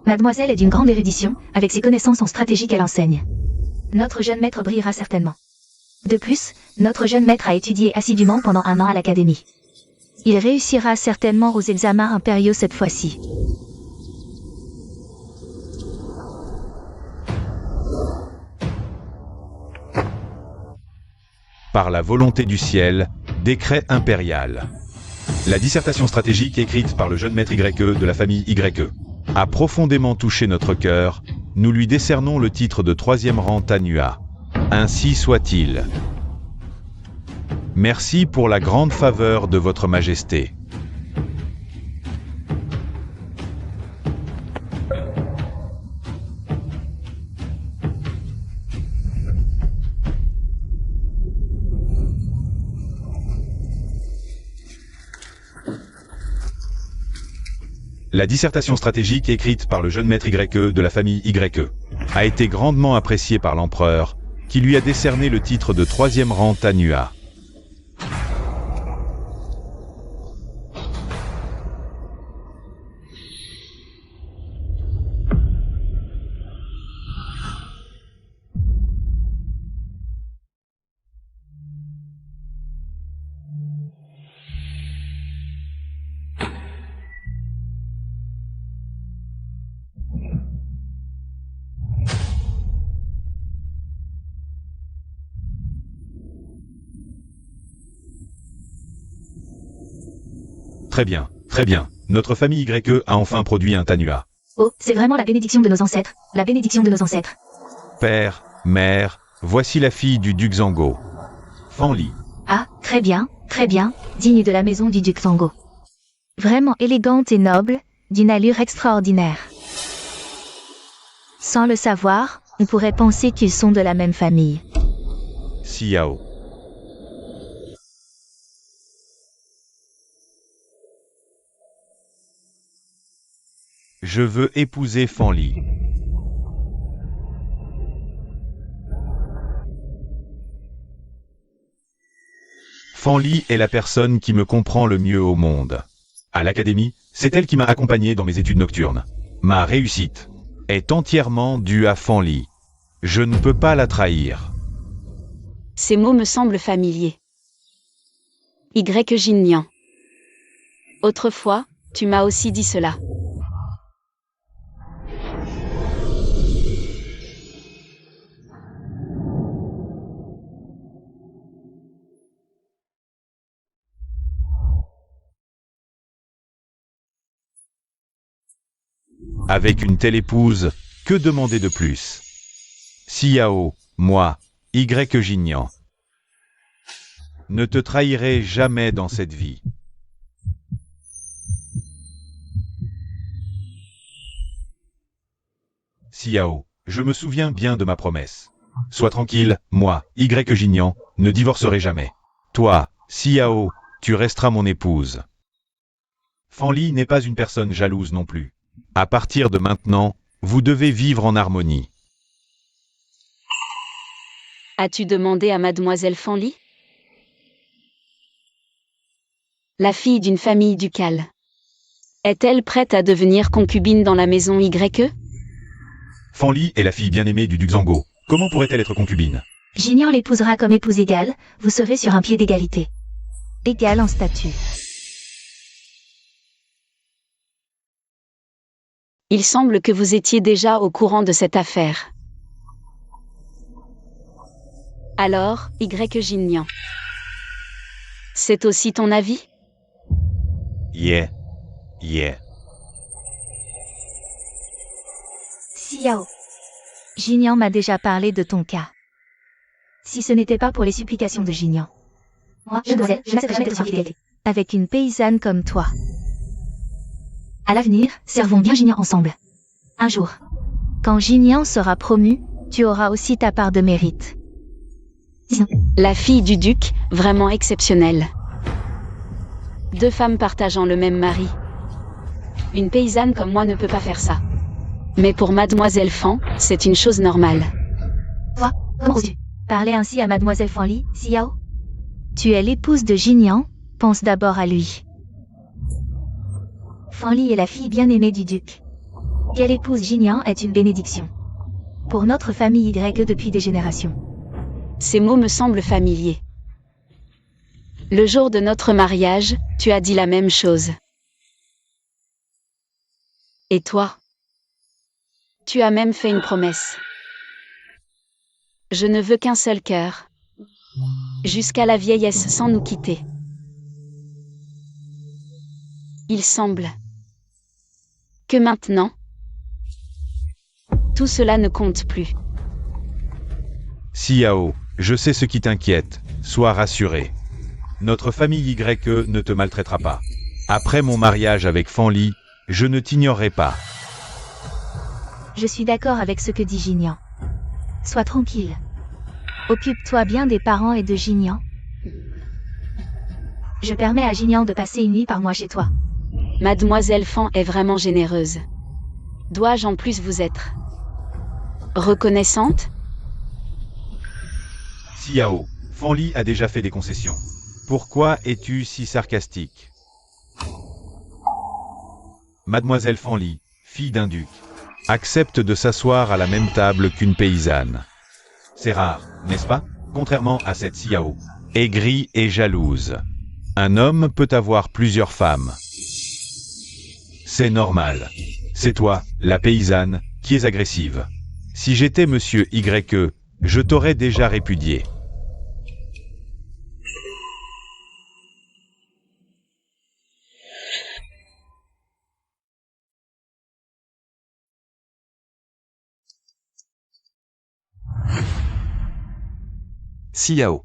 Mademoiselle est d'une grande érudition, avec ses connaissances en stratégie qu'elle enseigne. Notre jeune maître brillera certainement. De plus, notre jeune maître a étudié assidûment pendant 1 an à l'académie. Il réussira certainement aux examens impériaux cette fois-ci. Par la volonté du ciel, décret impérial. La dissertation stratégique écrite par le jeune maître YE de la famille YE a profondément touché notre cœur. Nous lui décernons le titre de 3e rang Tanua. Ainsi soit-il. Merci pour la grande faveur de votre majesté. La dissertation stratégique écrite par le jeune maître YE de la famille YE a été grandement appréciée par l'empereur, qui lui a décerné le titre de 3e rang Tanua. Très bien, très bien. Notre famille YE a enfin produit un Tanua. Oh, c'est vraiment la bénédiction de nos ancêtres, la bénédiction de nos ancêtres. Père, mère, voici la fille du duc Zango. Fanli. Ah, très bien, digne de la maison du duc Zango. Vraiment élégante et noble, d'une allure extraordinaire. Sans le savoir, on pourrait penser qu'ils sont de la même famille. Xiao. Je veux épouser Fanli. Fanli est la personne qui me comprend le mieux au monde. À l'académie, c'est elle qui m'a accompagné dans mes études nocturnes. Ma réussite est entièrement due à Fanli. Je ne peux pas la trahir. Ces mots me semblent familiers. Jinyan. Autrefois, tu m'as aussi dit cela. Avec une telle épouse, que demander de plus? Xiao, moi, Jinyan. Ne te trahirai jamais dans cette vie. Xiao, je me souviens bien de ma promesse. Sois tranquille, moi, Jinyan, ne divorcerai jamais. Toi, Xiao, tu resteras mon épouse. Fanli n'est pas une personne jalouse non plus. À partir de maintenant, vous devez vivre en harmonie. As-tu demandé à mademoiselle Fanli? La fille d'une famille ducale. Est-elle prête à devenir concubine dans la maison YE? Fanli est la fille bien-aimée du duc Zango. Comment pourrait-elle être concubine? Jinyan l'épousera comme épouse égale, vous serez sur un pied d'égalité. Égal en statut. Il semble que vous étiez déjà au courant de cette affaire. Alors, Jinyan. C'est aussi ton avis? Yeah. Xiao. Jinyan m'a déjà parlé de ton cas. Si ce n'était pas pour les supplications de Jinyan, moi, je n'accepterais jamais de fidélité. Avec une paysanne comme toi. À l'avenir, servons bien Jinyan ensemble. Un jour. Quand Jinyan sera promu, tu auras aussi ta part de mérite. La fille du duc, vraiment exceptionnelle. 2 femmes partageant le même mari. Une paysanne comme moi ne peut pas faire ça. Mais pour mademoiselle Fan, c'est une chose normale. Toi, comment oses-tu parler ainsi à mademoiselle Fanli, Xiao? Tu es l'épouse de Jinyan, pense d'abord à lui. Fanli est la fille bien-aimée du duc. Quelle épouse Jinian est une bénédiction. Pour notre famille Y depuis des générations. Ces mots me semblent familiers. Le jour de notre mariage, tu as dit la même chose. Et toi? Tu as même fait une promesse. Je ne veux qu'un seul cœur. Jusqu'à la vieillesse sans nous quitter. Il semble que maintenant, tout cela ne compte plus. Xiao, je sais ce qui t'inquiète, sois rassuré. Notre famille YE ne te maltraitera pas. Après mon mariage avec Fanli, je ne t'ignorerai pas. Je suis d'accord avec ce que dit Jinian. Sois tranquille. Occupe-toi bien des parents et de Jinian. Je permets à Jinian de passer une nuit par mois chez toi. Mademoiselle Fan est vraiment généreuse. Dois-je en plus vous être reconnaissante? Xiao, Fanli a déjà fait des concessions. Pourquoi es-tu si sarcastique? Mademoiselle Fanli, fille d'un duc, accepte de s'asseoir à la même table qu'une paysanne. C'est rare, n'est-ce pas? Contrairement à cette Xiao, aigrie et jalouse. Un homme peut avoir plusieurs femmes. C'est normal. C'est toi, la paysanne, qui es agressive. Si j'étais monsieur YE, je t'aurais déjà répudié. Xiao.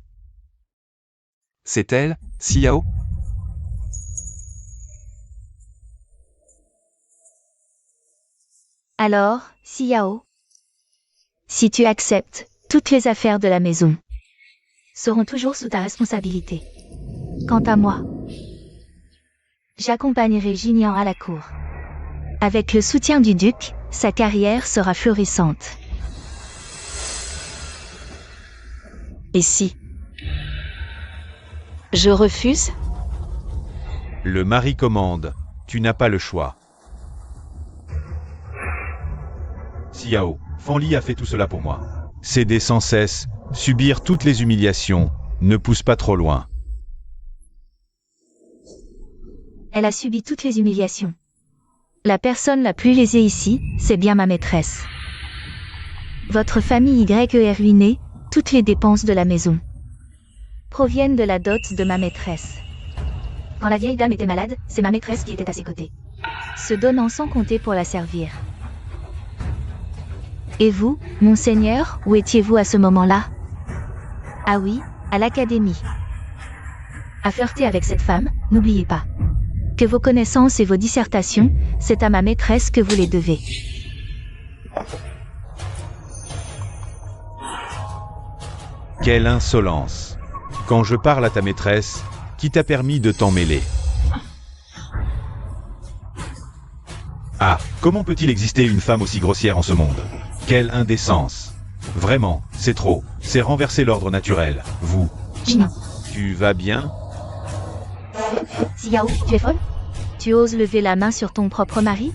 C'est elle, Xiao? Alors, Xiao, si tu acceptes, toutes les affaires de la maison seront toujours sous ta responsabilité. Quant à moi, j'accompagnerai Jinian à la cour. Avec le soutien du duc, sa carrière sera florissante. Et si je refuse? Le mari commande, tu n'as pas le choix. Xiao, Fanli a fait tout cela pour moi. Céder sans cesse, subir toutes les humiliations, ne pousse pas trop loin. Elle a subi toutes les humiliations. La personne la plus lésée ici, c'est bien ma maîtresse. Votre famille YE est ruinée, toutes les dépenses de la maison proviennent de la dot de ma maîtresse. Quand la vieille dame était malade, c'est ma maîtresse qui était à ses côtés, se donnant sans compter pour la servir. Et vous, monseigneur, où étiez-vous à ce moment-là? Ah oui, à l'académie. À flirter avec cette femme, n'oubliez pas que vos connaissances et vos dissertations, c'est à ma maîtresse que vous les devez. Quelle insolence! Quand je parle à ta maîtresse, qui t'a permis de t'en mêler? Ah, comment peut-il exister une femme aussi grossière en ce monde? Quelle indécence! Vraiment, c'est trop, c'est renverser l'ordre naturel, vous. Jinian. Tu vas bien? Xiao, tu es folle? Tu oses lever la main sur ton propre mari?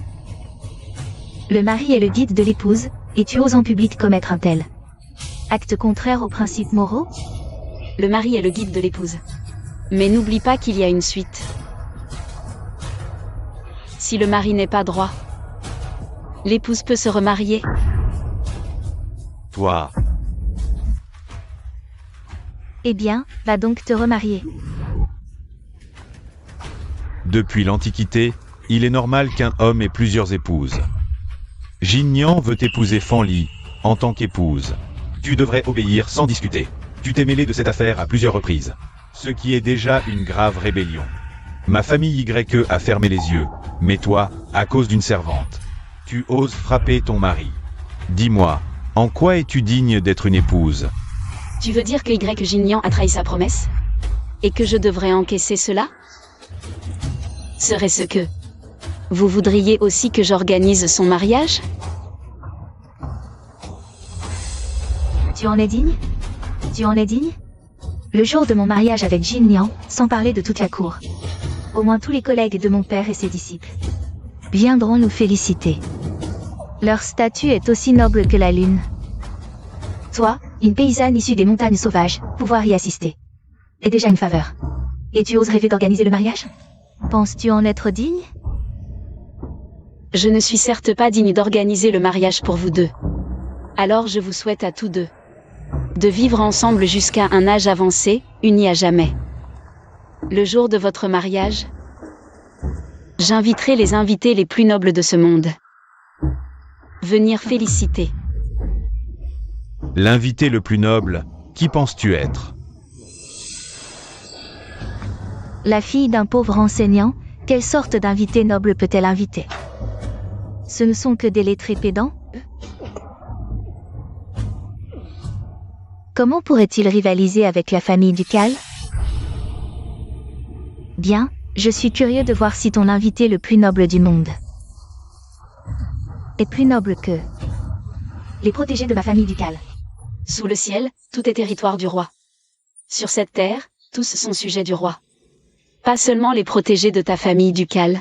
Le mari est le guide de l'épouse, et tu oses en public commettre un tel acte contraire aux principes moraux? Le mari est le guide de l'épouse. Mais n'oublie pas qu'il y a une suite. Si le mari n'est pas droit, l'épouse peut se remarier. Toi. Eh bien, va donc te remarier. Depuis l'Antiquité, il est normal qu'un homme ait plusieurs épouses. Jinian veut épouser Fanli, en tant qu'épouse. Tu devrais obéir sans discuter. Tu t'es mêlé de cette affaire à plusieurs reprises. Ce qui est déjà une grave rébellion. Ma famille YE a fermé les yeux, mais toi, à cause d'une servante. Tu oses frapper ton mari. Dis-moi, en quoi es-tu digne d'être une épouse? Tu veux dire que Jinian a trahi sa promesse? Et que je devrais encaisser cela? Serait-ce que vous voudriez aussi que j'organise son mariage? Tu en es digne? Tu en es digne? Le jour de mon mariage avec Jinian, sans parler de toute la cour, au moins tous les collègues de mon père et ses disciples viendront nous féliciter. Leur statut est aussi noble que la lune. Toi, une paysanne issue des montagnes sauvages, pouvoir y assister. Est déjà une faveur. Et tu oses rêver d'organiser le mariage? Penses-tu en être digne? Je ne suis certes pas digne d'organiser le mariage pour vous deux. Alors je vous souhaite à tous deux de vivre ensemble jusqu'à un âge avancé, unis à jamais. Le jour de votre mariage, j'inviterai les invités les plus nobles de ce monde. Venir féliciter. L'invité le plus noble, qui penses-tu être? La fille d'un pauvre enseignant, quelle sorte d'invité noble peut-elle inviter? Ce ne sont que des lettrés pédants? Comment pourrait-il rivaliser avec la famille ducale? Bien, je suis curieux de voir si ton invité le plus noble du monde est plus noble que les protégés de ma famille ducale. Sous le ciel, tout est territoire du roi. Sur cette terre, tous sont sujets du roi. Pas seulement les protégés de ta famille ducale,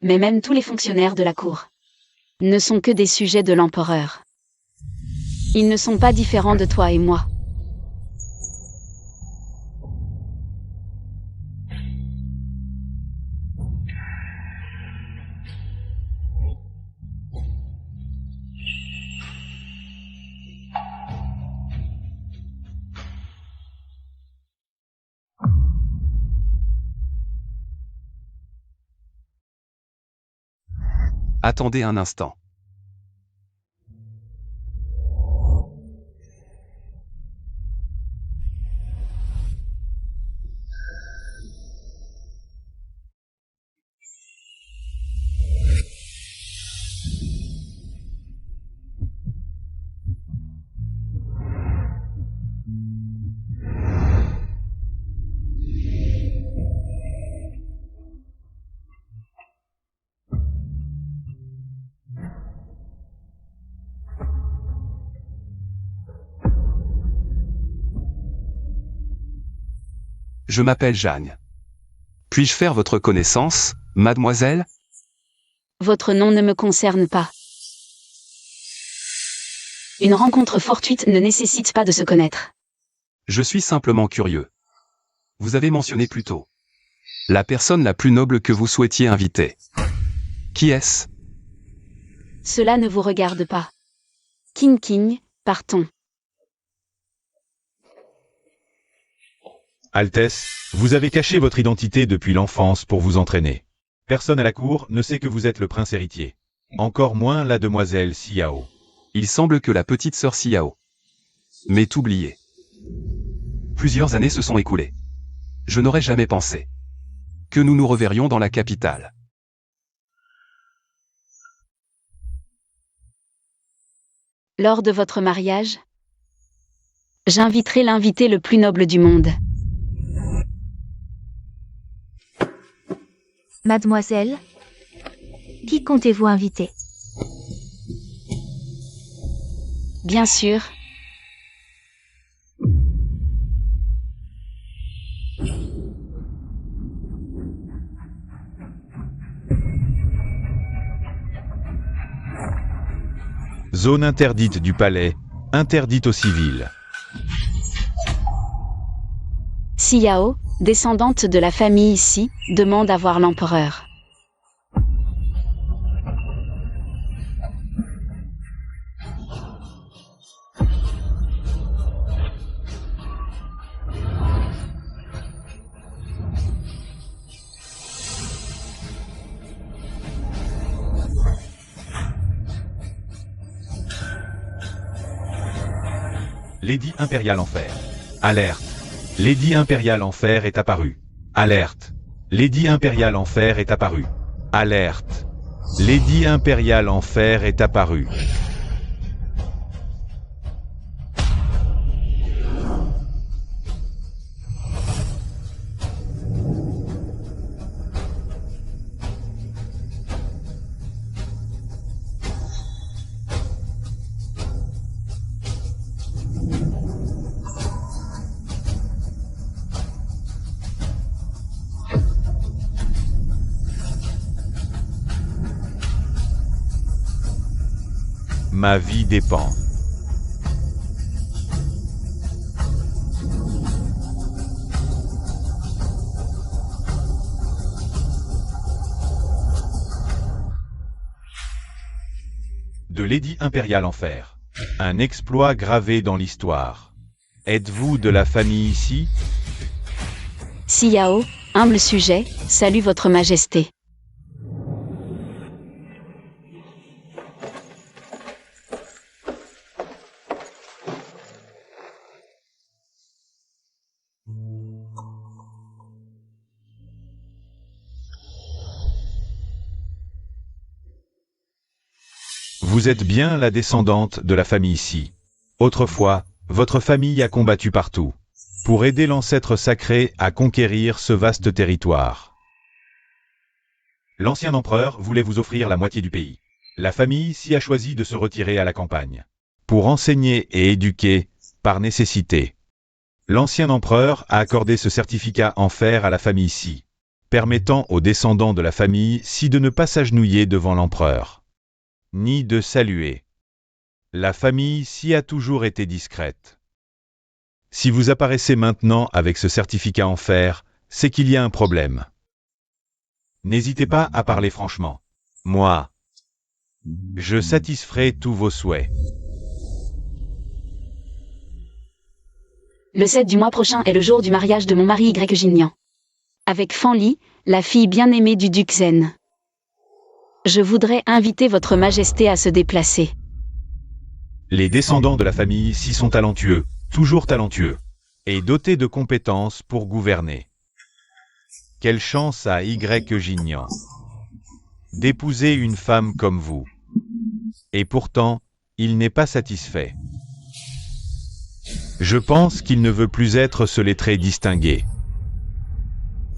mais même tous les fonctionnaires de la cour ne sont que des sujets de l'empereur. Ils ne sont pas différents de toi et moi. Attendez un instant. Je m'appelle Jeanne. Puis-je faire votre connaissance, mademoiselle? Votre nom ne me concerne pas. Une rencontre fortuite ne nécessite pas de se connaître. Je suis simplement curieux. Vous avez mentionné plus tôt la personne la plus noble que vous souhaitiez inviter. Qui est-ce? Cela ne vous regarde pas. King, partons. Altesse, vous avez caché votre identité depuis l'enfance pour vous entraîner. Personne à la cour ne sait que vous êtes le prince héritier. Encore moins la demoiselle Xiao. Il semble que la petite sœur Xiao m'ait oublié. Plusieurs années se sont écoulées. Je n'aurais jamais pensé que nous nous reverrions dans la capitale. Lors de votre mariage, j'inviterai l'invité le plus noble du monde. Mademoiselle, qui comptez-vous inviter? Bien sûr. Zone interdite du palais, interdite aux civils. Xiao, descendante de la famille ici, demande à voir l'empereur. Lady Impériale Enfer. Alerte. Lady Impériale Enfer est apparue. Alerte. Lady Impériale Enfer est apparue. Alerte. Lady Impériale Enfer est apparue. Ma vie dépend. De Lady Impériale en fer. Un exploit gravé dans l'histoire. Êtes-vous de la famille ici? Xiao, humble sujet, salue votre majesté. Vous êtes bien la descendante de la famille ici. Autrefois, votre famille a combattu partout, pour aider l'ancêtre sacré à conquérir ce vaste territoire. L'ancien empereur voulait vous offrir la moitié du pays. La famille ici a choisi de se retirer à la campagne, pour enseigner et éduquer, par nécessité. L'ancien empereur a accordé ce certificat en fer à la famille ici, permettant aux descendants de la famille ici de ne pas s'agenouiller devant l'empereur, ni de saluer. La famille ici a toujours été discrète. Si vous apparaissez maintenant avec ce certificat en fer, c'est qu'il y a un problème. N'hésitez pas à parler franchement. Moi, je satisferai tous vos souhaits. Le 7 du mois prochain est le jour du mariage de mon mari Y Jinian. Avec Fanli, la fille bien-aimée du duc Zen. Je voudrais inviter votre majesté à se déplacer. Les descendants de la famille ici sont talentueux, toujours talentueux, et dotés de compétences pour gouverner. Quelle chance a Y Jinian d'épouser une femme comme vous. Et pourtant, il n'est pas satisfait. Je pense qu'il ne veut plus être ce lettré distingué.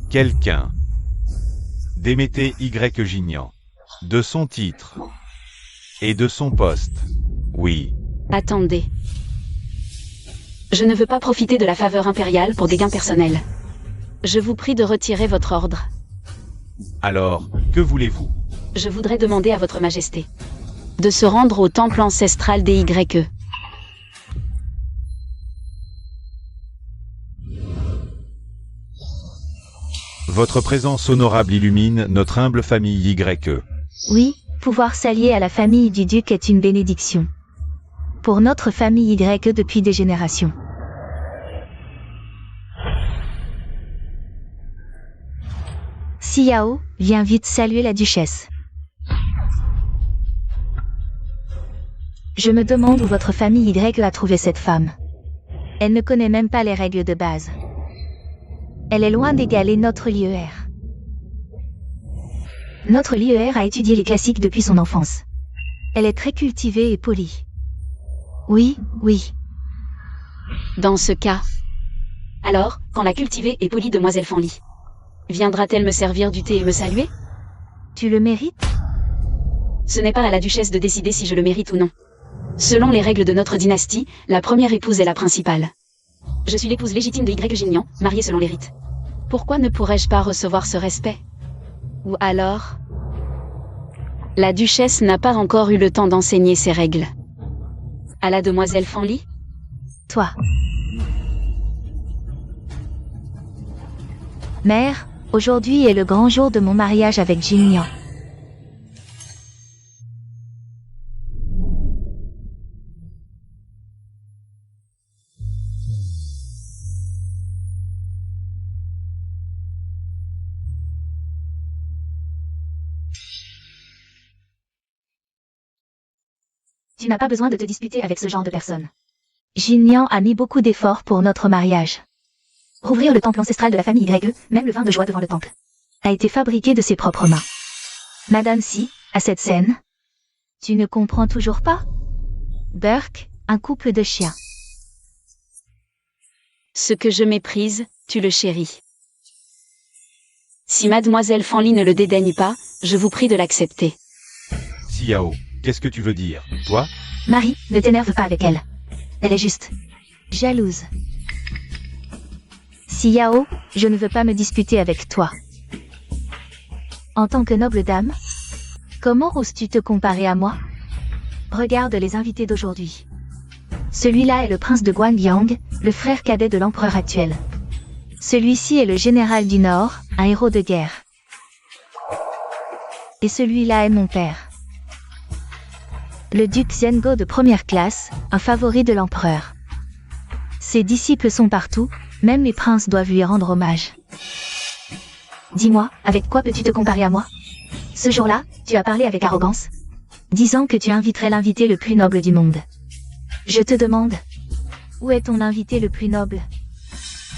Quelqu'un démettait Y Jinian de son titre et de son poste. Oui. Attendez. Je ne veux pas profiter de la faveur impériale pour des gains personnels. Je vous prie de retirer votre ordre. Alors, que voulez-vous? Je voudrais demander à votre majesté de se rendre au temple ancestral des YE. Votre présence honorable illumine notre humble famille YE. Oui, pouvoir s'allier à la famille du duc est une bénédiction. Pour notre famille YE depuis des générations. Xiao, viens vite saluer la duchesse. Je me demande où votre famille YE a trouvé cette femme. Elle ne connaît même pas les règles de base. Elle est loin d'égaler notre l'IER. Notre l'IER a étudié les classiques depuis son enfance. Elle est très cultivée et polie. Oui, oui. Dans ce cas. Alors, quand la cultivée et polie demoiselle Fanli viendra-t-elle me servir du thé et me saluer? Tu le mérites? Ce n'est pas à la duchesse de décider si je le mérite ou non. Selon les règles de notre dynastie, la première épouse est la principale. Je suis l'épouse légitime de Y Jinian, mariée selon les rites. Pourquoi ne pourrais-je pas recevoir ce respect? Ou alors... La duchesse n'a pas encore eu le temps d'enseigner ses règles. À la demoiselle Fanli? Toi. Mère, aujourd'hui est le grand jour de mon mariage avec Jinian. Tu n'as pas besoin de te disputer avec ce genre de personnes. Jinian a mis beaucoup d'efforts pour notre mariage. Rouvrir le temple ancestral de la famille YE, même le vin de joie devant le temple, a été fabriqué de ses propres mains. Madame Si, à cette scène, tu ne comprends toujours pas? Burke, un couple de chiens. Ce que je méprise, tu le chéris. Si mademoiselle Fanli ne le dédaigne pas, je vous prie de l'accepter. Xiao, qu'est-ce que tu veux dire, toi? Marie, ne t'énerve pas avec elle. Elle est juste jalouse. Xiao, je ne veux pas me disputer avec toi. En tant que noble dame, comment oses-tu te comparer à moi? Regarde les invités d'aujourd'hui. Celui-là est le prince de Guangyang, le frère cadet de l'empereur actuel. Celui-ci est le général du Nord, un héros de guerre. Et celui-là est mon père. Le duc Xiango de première classe, un favori de l'empereur. Ses disciples sont partout, même les princes doivent lui rendre hommage. Dis-moi, avec quoi peux-tu te comparer à moi? Ce jour-là, tu as parlé avec arrogance, disant que tu inviterais l'invité le plus noble du monde. Je te demande, où est ton invité le plus noble?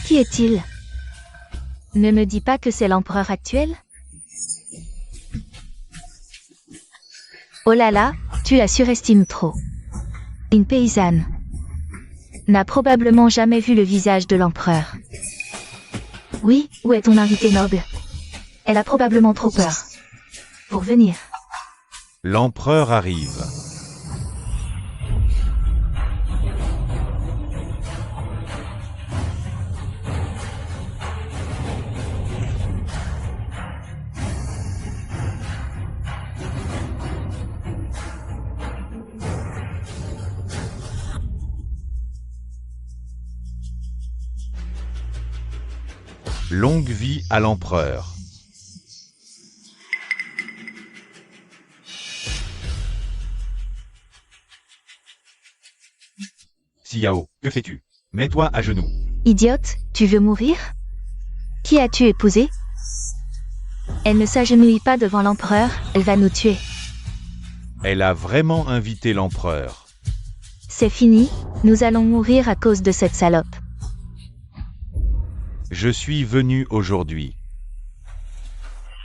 Qui est-il? Ne me dis pas que c'est l'empereur actuel? Oh là là, tu la surestimes trop. Une paysanne n'a probablement jamais vu le visage de l'empereur. Oui, où est ton invité noble? Elle a probablement trop peur pour venir. L'empereur arrive. Longue vie à l'empereur. Xiao, que fais-tu? Mets-toi à genoux. Idiote, tu veux mourir? Qui as-tu épousé? Elle ne s'agenouille pas devant l'empereur, elle va nous tuer. Elle a vraiment invité l'empereur. C'est fini, nous allons mourir à cause de cette salope. Je suis venu aujourd'hui,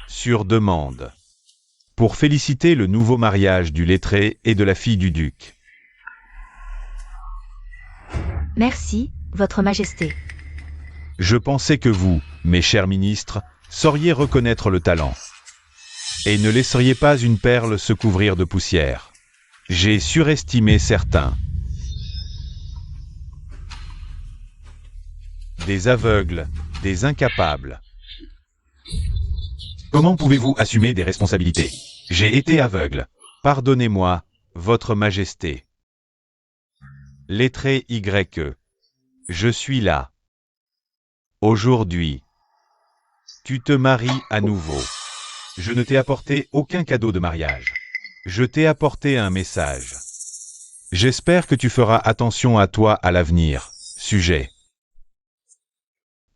sur demande, pour féliciter le nouveau mariage du lettré et de la fille du duc. Merci, Votre Majesté. Je pensais que vous, mes chers ministres, sauriez reconnaître le talent, et ne laisseriez pas une perle se couvrir de poussière. J'ai surestimé certains. Des aveugles, des incapables. Comment pouvez-vous assumer des responsabilités? J'ai été aveugle. Pardonnez-moi, Votre Majesté. Lettré YE. Je suis là. Aujourd'hui. Tu te maries à nouveau. Je ne t'ai apporté aucun cadeau de mariage. Je t'ai apporté un message. J'espère que tu feras attention à toi à l'avenir, sujet.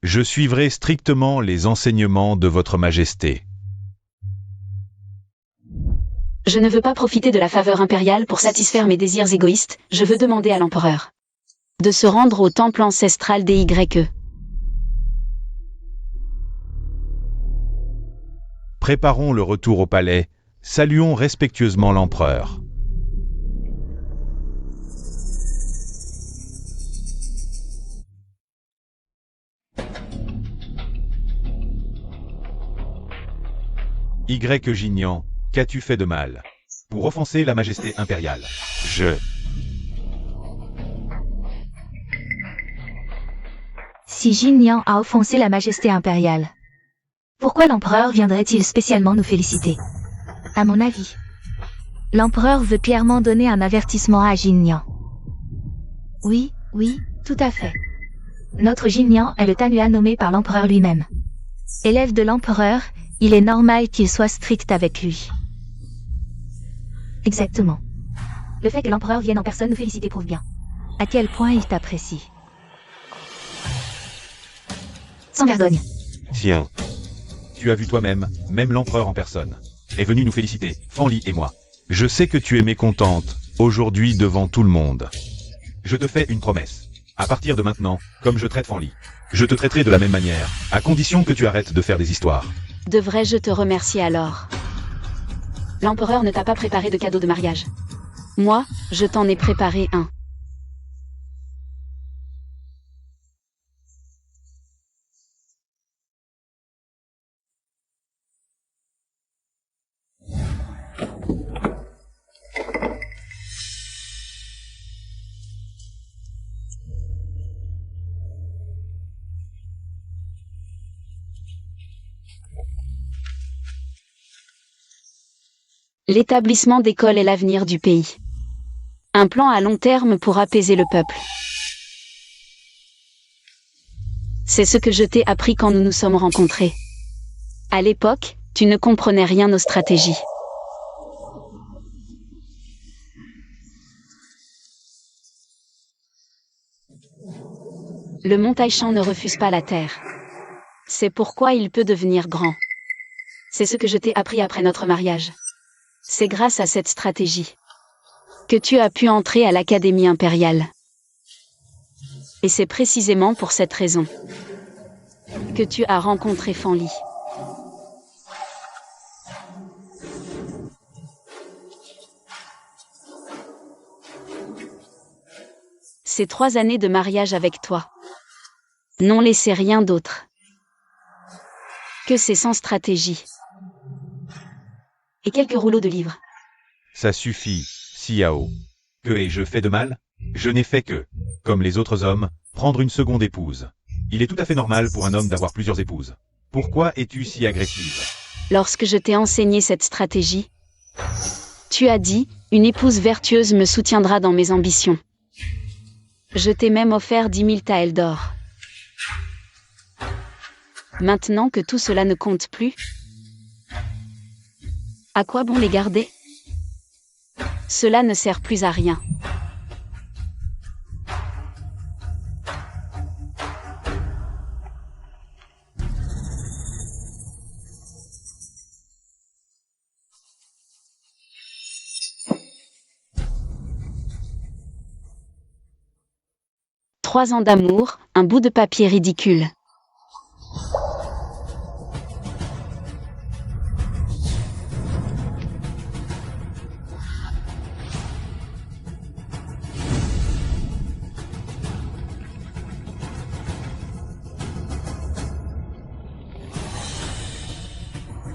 Je suivrai strictement les enseignements de Votre Majesté. Je ne veux pas profiter de la faveur impériale pour satisfaire mes désirs égoïstes, je veux demander à l'empereur de se rendre au temple ancestral des YE. Préparons le retour au palais, saluons respectueusement l'empereur. Y Gignan, qu'as-tu fait de mal? Pour offenser la majesté impériale. Si Jin a offensé la Majesté impériale, pourquoi l'empereur viendrait-il spécialement nous féliciter? À mon avis, l'empereur veut clairement donner un avertissement à Jin. Oui, tout à fait. Notre Jin est le Tanua nommé par l'empereur lui-même. Élève de l'empereur, il est normal qu'il soit strict avec lui. Exactement. Le fait que l'empereur vienne en personne nous féliciter prouve bien à quel point il t'apprécie. Sans vergogne. Tiens. Tu as vu toi-même, même l'empereur en personne, est venu nous féliciter, Fanli et moi. Je sais que tu es mécontente, aujourd'hui devant tout le monde. Je te fais une promesse. À partir de maintenant, comme je traite Fanli, je te traiterai de la même manière, à condition que tu arrêtes de faire des histoires. Devrais-je te remercier alors? L'empereur ne t'a pas préparé de cadeau de mariage. Moi, je t'en ai préparé un. L'établissement d'école est l'avenir du pays. Un plan à long terme pour apaiser le peuple. C'est ce que je t'ai appris quand nous nous sommes rencontrés. À l'époque, tu ne comprenais rien aux stratégies. Le mont Taishan ne refuse pas la terre. C'est pourquoi il peut devenir grand. C'est ce que je t'ai appris après notre mariage. C'est grâce à cette stratégie que tu as pu entrer à l'Académie impériale. Et c'est précisément pour cette raison que tu as rencontré Fan Li. Ces 3 années de mariage avec toi n'ont laissé rien d'autre que ces 100 stratégies et quelques rouleaux de livres. Ça suffit, Xiao. Que ai-je fait de mal? Je n'ai fait que, comme les autres hommes, prendre une seconde épouse. Il est tout à fait normal pour un homme d'avoir plusieurs épouses. Pourquoi es-tu si agressive? Lorsque je t'ai enseigné cette stratégie, tu as dit, une épouse vertueuse me soutiendra dans mes ambitions. Je t'ai même offert 10 000 taels d'or. Maintenant que tout cela ne compte plus, à quoi bon les garder? Cela ne sert plus à rien. « 3 ans d'amour, un bout de papier ridicule. »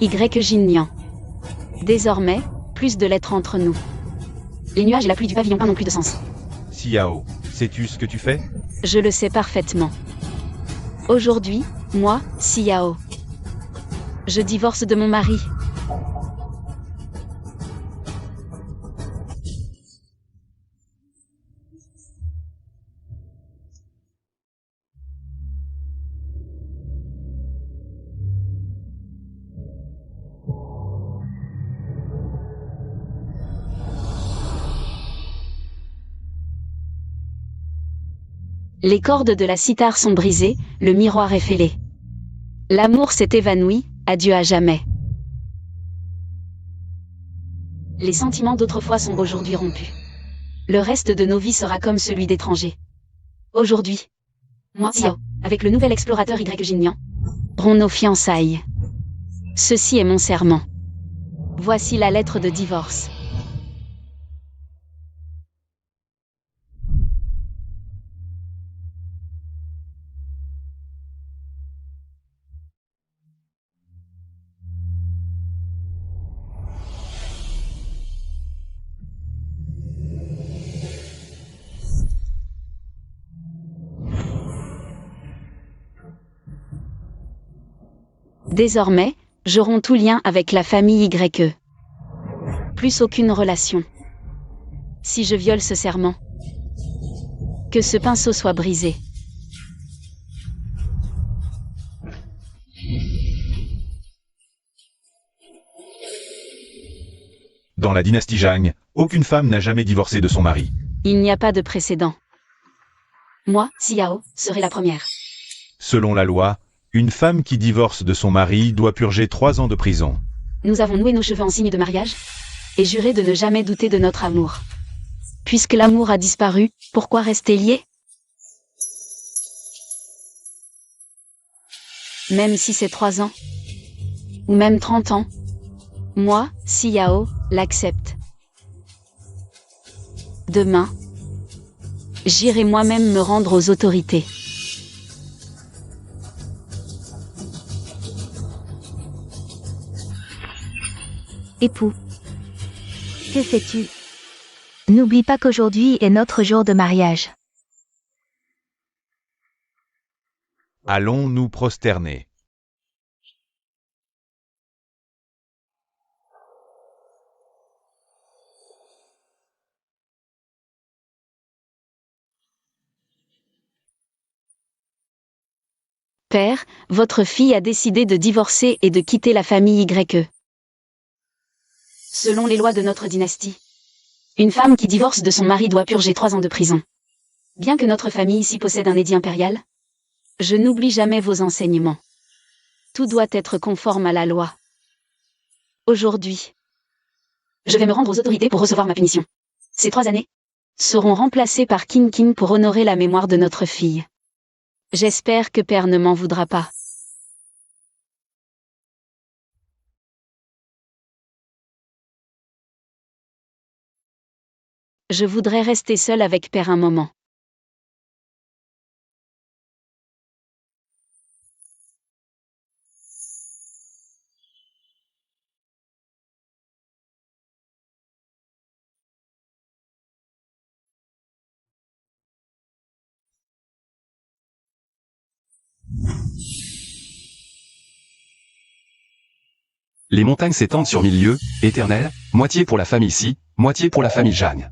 Y. Jin. Désormais, plus de lettres entre nous. Les nuages et la pluie du pavillon 1 n'ont plus de sens. Xiao, sais-tu ce que tu fais? Je le sais parfaitement. Aujourd'hui, moi, Xiao, je divorce de mon mari. Les cordes de la cithare sont brisées, le miroir est fêlé. L'amour s'est évanoui, adieu à jamais. Les sentiments d'autrefois sont aujourd'hui rompus. Le reste de nos vies sera comme celui d'étrangers. Aujourd'hui, moi, Xiao, avec le nouvel explorateur Y. Jin, aurons nos fiançailles. Ceci est mon serment. Voici la lettre de divorce. Désormais, je romps tout lien avec la famille YE. Plus aucune relation. Si je viole ce serment, que ce pinceau soit brisé. Dans la dynastie Zhang, aucune femme n'a jamais divorcé de son mari. Il n'y a pas de précédent. Moi, Xiao, serai la première. Selon la loi, une femme qui divorce de son mari doit purger 3 ans de prison. Nous avons noué nos cheveux en signe de mariage et juré de ne jamais douter de notre amour. Puisque l'amour a disparu, pourquoi rester liés? Même si c'est 3 ans, ou même 30 ans, moi, Xiao, l'accepte. Demain, j'irai moi-même me rendre aux autorités. Époux. Que fais-tu? N'oublie pas qu'aujourd'hui est notre jour de mariage. Allons nous prosterner. Père, votre fille a décidé de divorcer et de quitter la famille YE. Selon les lois de notre dynastie, une femme qui divorce de son mari doit purger 3 ans de prison. Bien que notre famille ici possède un édit impérial, je n'oublie jamais vos enseignements. Tout doit être conforme à la loi. Aujourd'hui, je vais me rendre aux autorités pour recevoir ma punition. Ces 3 années seront remplacées par King King pour honorer la mémoire de notre fille. J'espère que Père ne m'en voudra pas. Je voudrais rester seule avec Père un moment. Les montagnes s'étendent sur 1000 lieues, éternelles, moitié pour la famille Si, moitié pour la famille Zhang.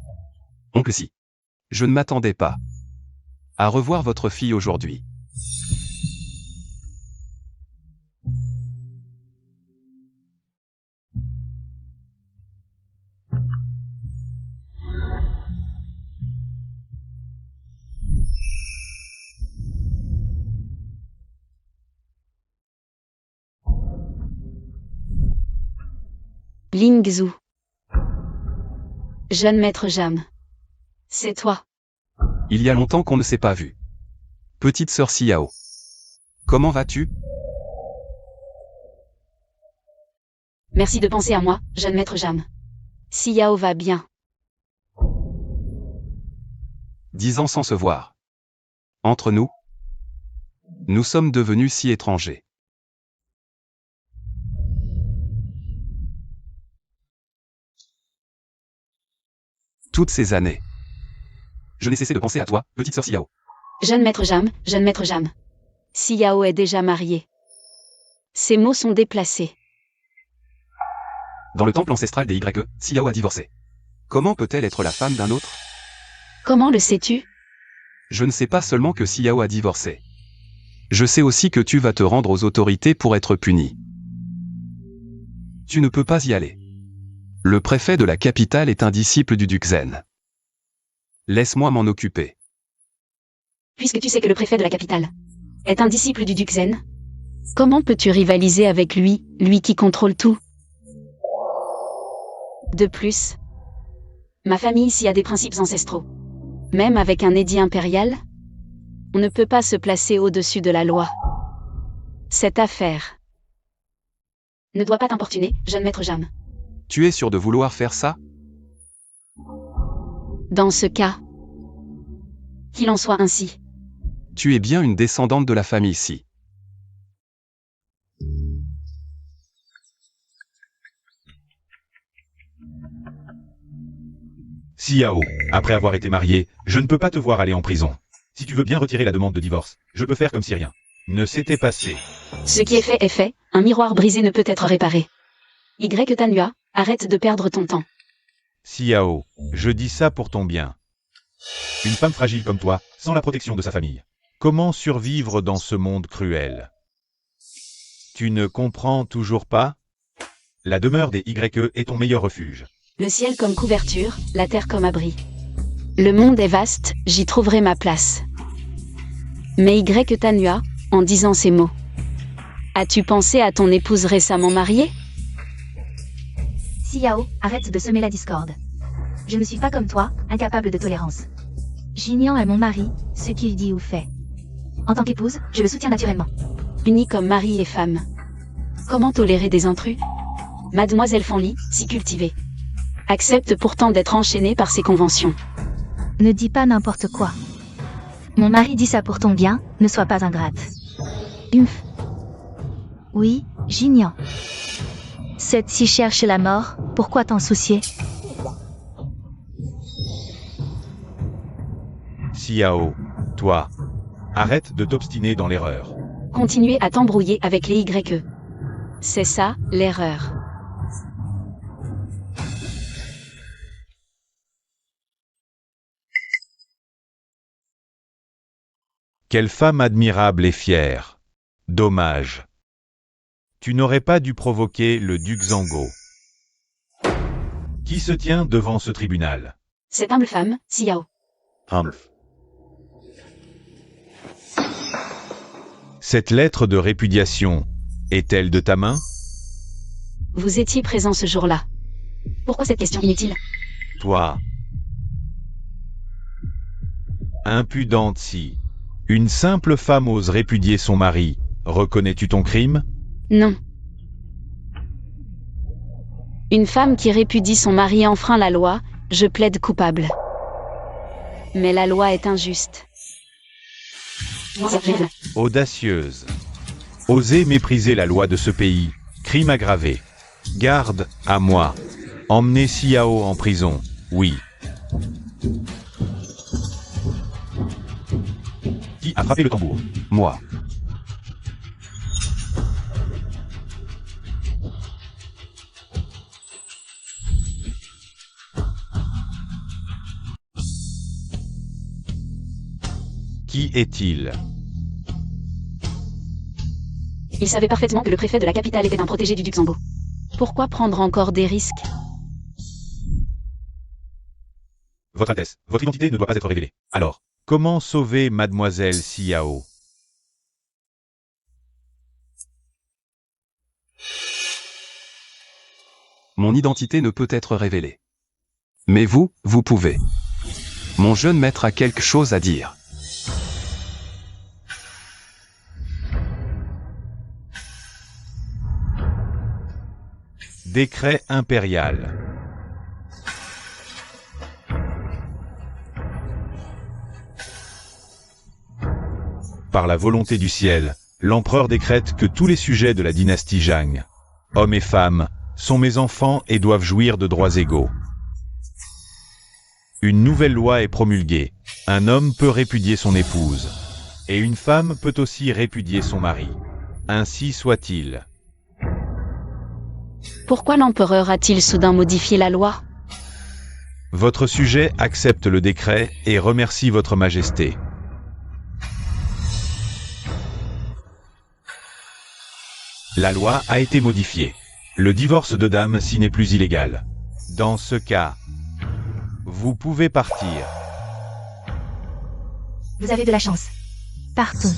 Oncle Si. Je ne m'attendais pas à revoir votre fille aujourd'hui. Ling Zhu. Jeune maître Jam. C'est toi. Il y a longtemps qu'on ne s'est pas vu. Petite sœur Xiao. Comment vas-tu? Merci de penser à moi, jeune maître Jam. Xiao va bien. 10 ans sans se voir. Entre nous, nous sommes devenus si étrangers. Toutes ces années, je n'ai cessé de penser à toi, petite sœur Xiao. Jeune maître Jam, jeune maître Jam. Xiao est déjà marié. Ces mots sont déplacés. Dans le temple ancestral des YE, Xiao a divorcé. Comment peut-elle être la femme d'un autre? Comment le sais-tu? Je ne sais pas seulement que Xiao a divorcé. Je sais aussi que tu vas te rendre aux autorités pour être puni. Tu ne peux pas y aller. Le préfet de la capitale est un disciple du duc Zen. Laisse-moi m'en occuper. Puisque tu sais que le préfet de la capitale est un disciple du duc Zen, comment peux-tu rivaliser avec lui, lui qui contrôle tout? De plus, ma famille ici a des principes ancestraux. Même avec un édit impérial, on ne peut pas se placer au-dessus de la loi. Cette affaire ne doit pas t'importuner, jeune maître Jam. Tu es sûr de vouloir faire ça? Dans ce cas, qu'il en soit ainsi. Tu es bien une descendante de la famille Si. Xiao, après avoir été marié, je ne peux pas te voir aller en prison. Si tu veux bien retirer la demande de divorce, je peux faire comme si rien ne s'était passé. Ce qui est fait, un miroir brisé ne peut être réparé. Y Tanua, arrête de perdre ton temps. Xiao, je dis ça pour ton bien. Une femme fragile comme toi, sans la protection de sa famille. Comment survivre dans ce monde cruel? Tu ne comprends toujours pas? La demeure des YE est ton meilleur refuge. Le ciel comme couverture, la terre comme abri. Le monde est vaste, j'y trouverai ma place. Mais Y Tanua, en disant ces mots, as-tu pensé à ton épouse récemment mariée? Xiao, arrête de semer la discorde. Je ne suis pas comme toi, incapable de tolérance. Jinian est mon mari, ce qu'il dit ou fait. En tant qu'épouse, je le soutiens naturellement. Unis comme mari et femme. Comment tolérer des intrus? Mademoiselle Fanli, si cultivée, accepte pourtant d'être enchaînée par ses conventions. Ne dis pas n'importe quoi. Mon mari dit ça pour ton bien, ne sois pas ingrate. Humph. Oui, Jinian. Cette si cherche la mort, pourquoi t'en soucier? Xiao, toi, arrête de t'obstiner dans l'erreur. Continuer à t'embrouiller avec les YE. C'est ça, l'erreur. Quelle femme admirable et fière. Dommage. Tu n'aurais pas dû provoquer le duc Zango. Qui se tient devant ce tribunal? Cette humble femme, Xiao. Cette lettre de répudiation est-elle de ta main? Vous étiez présent ce jour-là. Pourquoi cette question inutile? Toi. Impudente si. Une simple femme ose répudier son mari. Reconnais-tu ton crime? Non. Une femme qui répudie son mari enfreint la loi, je plaide coupable. Mais la loi est injuste. Audacieuse. Oser mépriser la loi de ce pays. Crime aggravé. Garde à moi. Emmener Xiao en prison. Oui. Qui a frappé le tambour? Moi. Qui est-il? Il savait parfaitement que le préfet de la capitale était un protégé du duc Zango. Pourquoi prendre encore des risques? Votre Altesse, votre identité ne doit pas être révélée. Alors, comment sauver Mademoiselle Xiao? Mon identité ne peut être révélée. Mais vous, vous pouvez. Mon jeune maître a quelque chose à dire. Décret impérial. Par la volonté du ciel, l'empereur décrète que tous les sujets de la dynastie Zhang, hommes et femmes, sont mes enfants et doivent jouir de droits égaux. Une nouvelle loi est promulguée. Un homme peut répudier son épouse. Et une femme peut aussi répudier son mari. Ainsi soit-il. Pourquoi l'empereur a-t-il soudain modifié la loi? Votre sujet accepte le décret et remercie votre majesté. La loi a été modifiée. Le divorce de dame s'y n'est plus illégal. Dans ce cas, vous pouvez partir. Vous avez de la chance. Partons.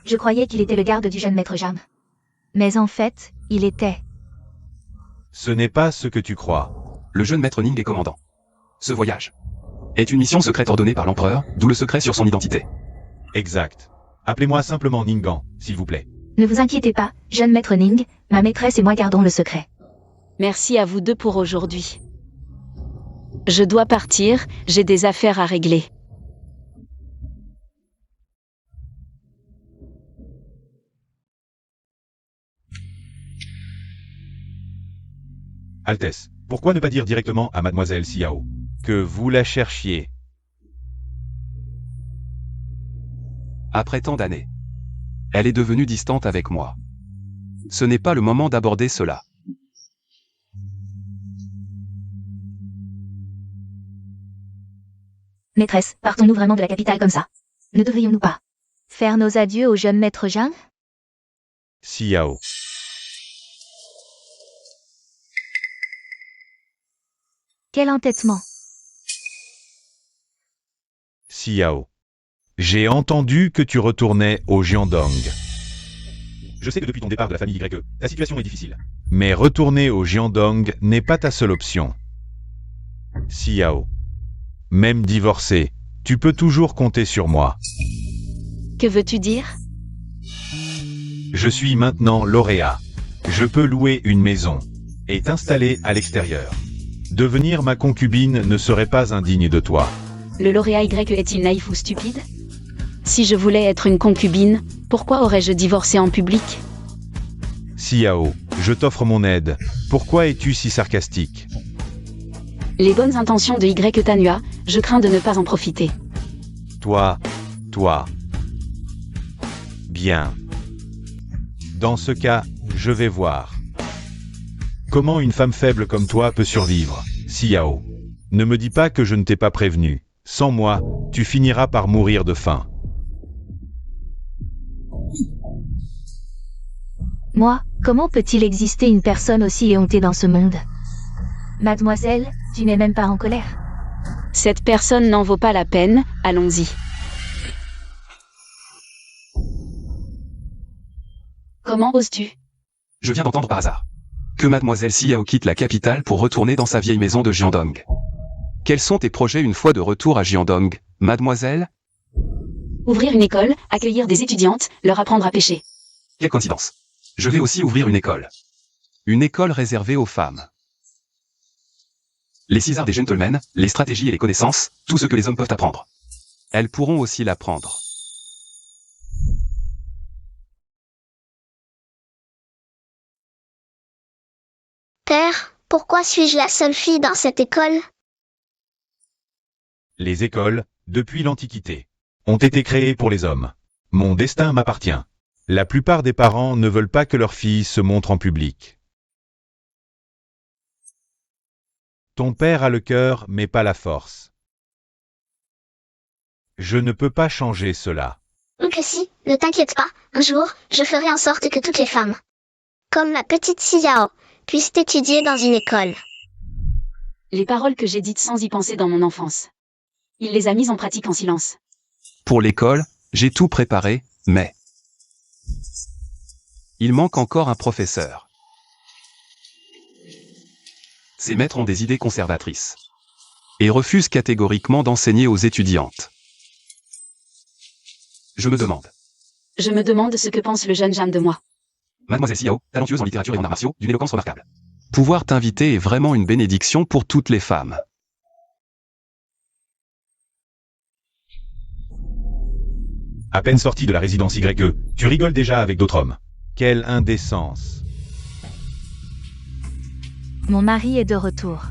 Je croyais qu'il était le garde du jeune maître Jam. Mais en fait, il était... Ce n'est pas ce que tu crois. Le jeune maître Ning est commandant. Ce voyage est une mission secrète ordonnée par l'empereur, d'où le secret sur son identité. Exact. Appelez-moi simplement Ningan, s'il vous plaît. Ne vous inquiétez pas, jeune maître Ning, ma maîtresse et moi gardons le secret. Merci à vous deux pour aujourd'hui. Je dois partir, j'ai des affaires à régler. Altesse, pourquoi ne pas dire directement à Mademoiselle Xiao que vous la cherchiez? Après tant d'années, elle est devenue distante avec moi. Ce n'est pas le moment d'aborder cela. Maîtresse, partons-nous vraiment de la capitale comme ça? Ne devrions-nous pas faire nos adieux au jeune maître Jam? Xiao. Quel entêtement. Xiao. J'ai entendu que tu retournais au Jiandong. Je sais que depuis ton départ de la famille YE, ta situation est difficile. Mais retourner au Jiandong n'est pas ta seule option. Xiao. Même divorcé, tu peux toujours compter sur moi. Que veux-tu dire? Je suis maintenant lauréat. Je peux louer une maison et t'installer à l'extérieur. Devenir ma concubine ne serait pas indigne de toi. Le lauréat Y est-il naïf ou stupide? Si je voulais être une concubine, pourquoi aurais-je divorcé en public? Xiao, je t'offre mon aide. Pourquoi es-tu si sarcastique? Les bonnes intentions de Y Tanua, je crains de ne pas en profiter. Toi. Bien. Dans ce cas, je vais voir. Comment une femme faible comme toi peut survivre, Xiao? Ne me dis pas que je ne t'ai pas prévenu. Sans moi, tu finiras par mourir de faim. Moi, comment peut-il exister une personne aussi éhontée dans ce monde? Mademoiselle, tu n'es même pas en colère. Cette personne n'en vaut pas la peine, allons-y. Comment oses-tu? Je viens d'entendre par hasard que Mademoiselle Xiao quitte la capitale pour retourner dans sa vieille maison de Jiandong. Quels sont tes projets une fois de retour à Jiandong, mademoiselle? Ouvrir une école, accueillir des étudiantes, leur apprendre à pêcher. Quelle coïncidence. Je vais aussi ouvrir une école. Une école réservée aux femmes. Les 6 arts des gentlemen, les stratégies et les connaissances, tout ce que les hommes peuvent apprendre. Elles pourront aussi l'apprendre. Père, pourquoi suis-je la seule fille dans cette école? Les écoles, depuis l'Antiquité, ont été créées pour les hommes. Mon destin m'appartient. La plupart des parents ne veulent pas que leurs filles se montrent en public. Ton père a le cœur, mais pas la force. Je ne peux pas changer cela. Que si, ne t'inquiète pas, un jour, je ferai en sorte que toutes les femmes, comme la petite Xiao, puissent étudier dans une école. Les paroles que j'ai dites sans y penser dans mon enfance. Il les a mises en pratique en silence. Pour l'école, j'ai tout préparé, mais... il manque encore un professeur. Ces maîtres ont des idées conservatrices et refusent catégoriquement d'enseigner aux étudiantes. Je me demande. Je me demande ce que pense le jeune Jeanne de moi. Mademoiselle Xiao, talentueuse en littérature et en arts martiaux, d'une éloquence remarquable. Pouvoir t'inviter est vraiment une bénédiction pour toutes les femmes. À peine sorti de la résidence YE, tu rigoles déjà avec d'autres hommes. Quelle indécence. Mon mari est de retour.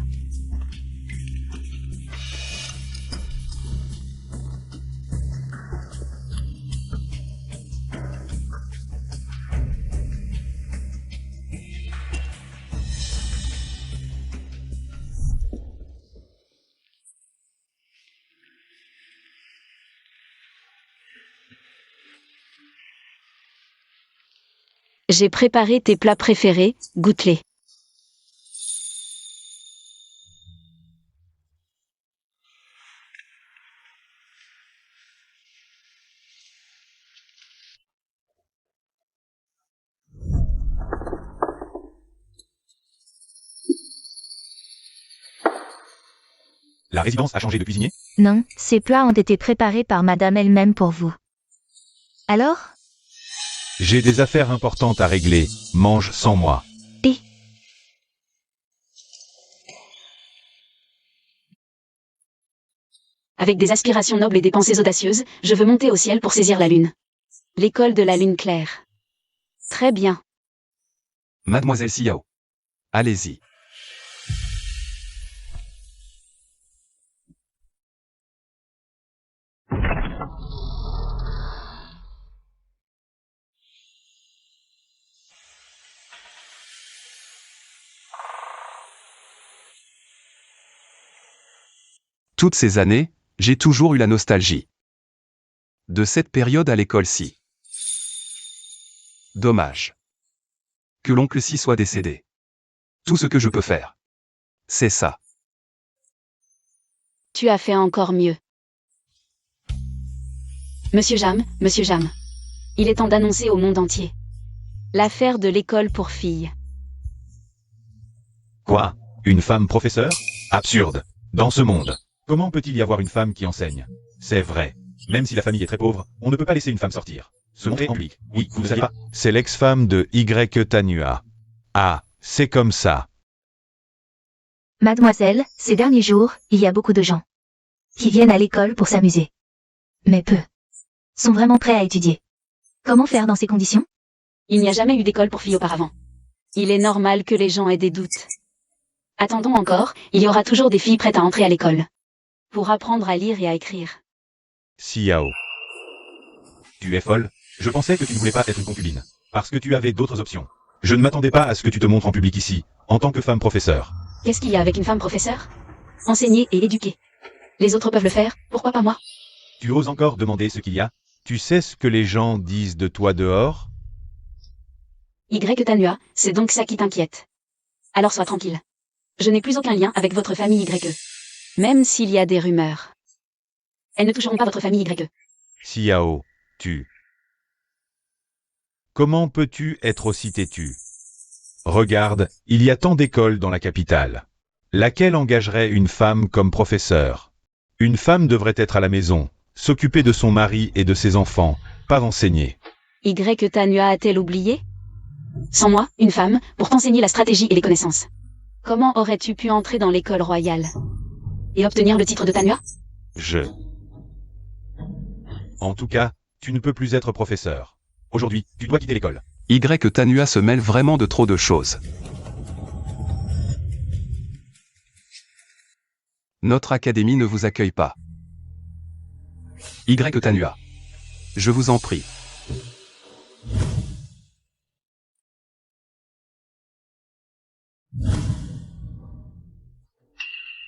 J'ai préparé tes plats préférés, goûte-les. La résidence a changé de cuisinier? Non, ces plats ont été préparés par madame elle-même pour vous. Alors? J'ai des affaires importantes à régler. Mange sans moi. Avec des aspirations nobles et des pensées audacieuses, je veux monter au ciel pour saisir la lune. L'école de la lune claire. Très bien. Mademoiselle Xiao. Allez-y. Toutes ces années, j'ai toujours eu la nostalgie de cette période à l'école-ci. Dommage que l'oncle Si soit décédé. Tout ce que je peux faire, c'est ça. Tu as fait encore mieux. Monsieur Jam, il est temps d'annoncer au monde entier l'affaire de l'école pour filles. Quoi? Une femme professeure? Absurde. Dans ce monde, comment peut-il y avoir une femme qui enseigne? C'est vrai. Même si la famille est très pauvre, on ne peut pas laisser une femme sortir. Se montrer en public. Oui, vous ne saviez pas? C'est l'ex-femme de Y Tanua. Ah, c'est comme ça. Mademoiselle, ces derniers jours, il y a beaucoup de gens qui viennent à l'école pour s'amuser. Mais peu sont vraiment prêts à étudier. Comment faire dans ces conditions? Il n'y a jamais eu d'école pour filles auparavant. Il est normal que les gens aient des doutes. Attendons encore, il y aura toujours des filles prêtes à entrer à l'école. Pour apprendre à lire et à écrire. Xiao. Tu es folle? Je pensais que tu ne voulais pas être une concubine. Parce que tu avais d'autres options. Je ne m'attendais pas à ce que tu te montres en public ici, en tant que femme professeure. Qu'est-ce qu'il y a avec une femme professeure? enseigner et éduquer. Les autres peuvent le faire, pourquoi pas moi? Tu oses encore demander ce qu'il y a? Tu sais ce que les gens disent de toi dehors? Y Tanua, c'est donc ça qui t'inquiète. Alors sois tranquille. Je n'ai plus aucun lien avec votre famille YE. Même s'il y a des rumeurs. Elles ne toucheront pas votre famille YE. Xiao, tu. Comment peux-tu être aussi têtu? Regarde, il y a tant d'écoles dans la capitale. Laquelle engagerait une femme comme professeur? Une femme devrait être à la maison, s'occuper de son mari et de ses enfants, pas enseigner. Y Tanua a-t-elle oublié? Sans moi, une femme, pour t'enseigner la stratégie et les connaissances. Comment aurais-tu pu entrer dans l'école royale? Et obtenir le titre de Tanua? En tout cas, tu ne peux plus être professeur. Aujourd'hui, tu dois quitter l'école. Y Tanua se mêle vraiment de trop de choses. Notre académie ne vous accueille pas. Y Tanua. Je vous en prie.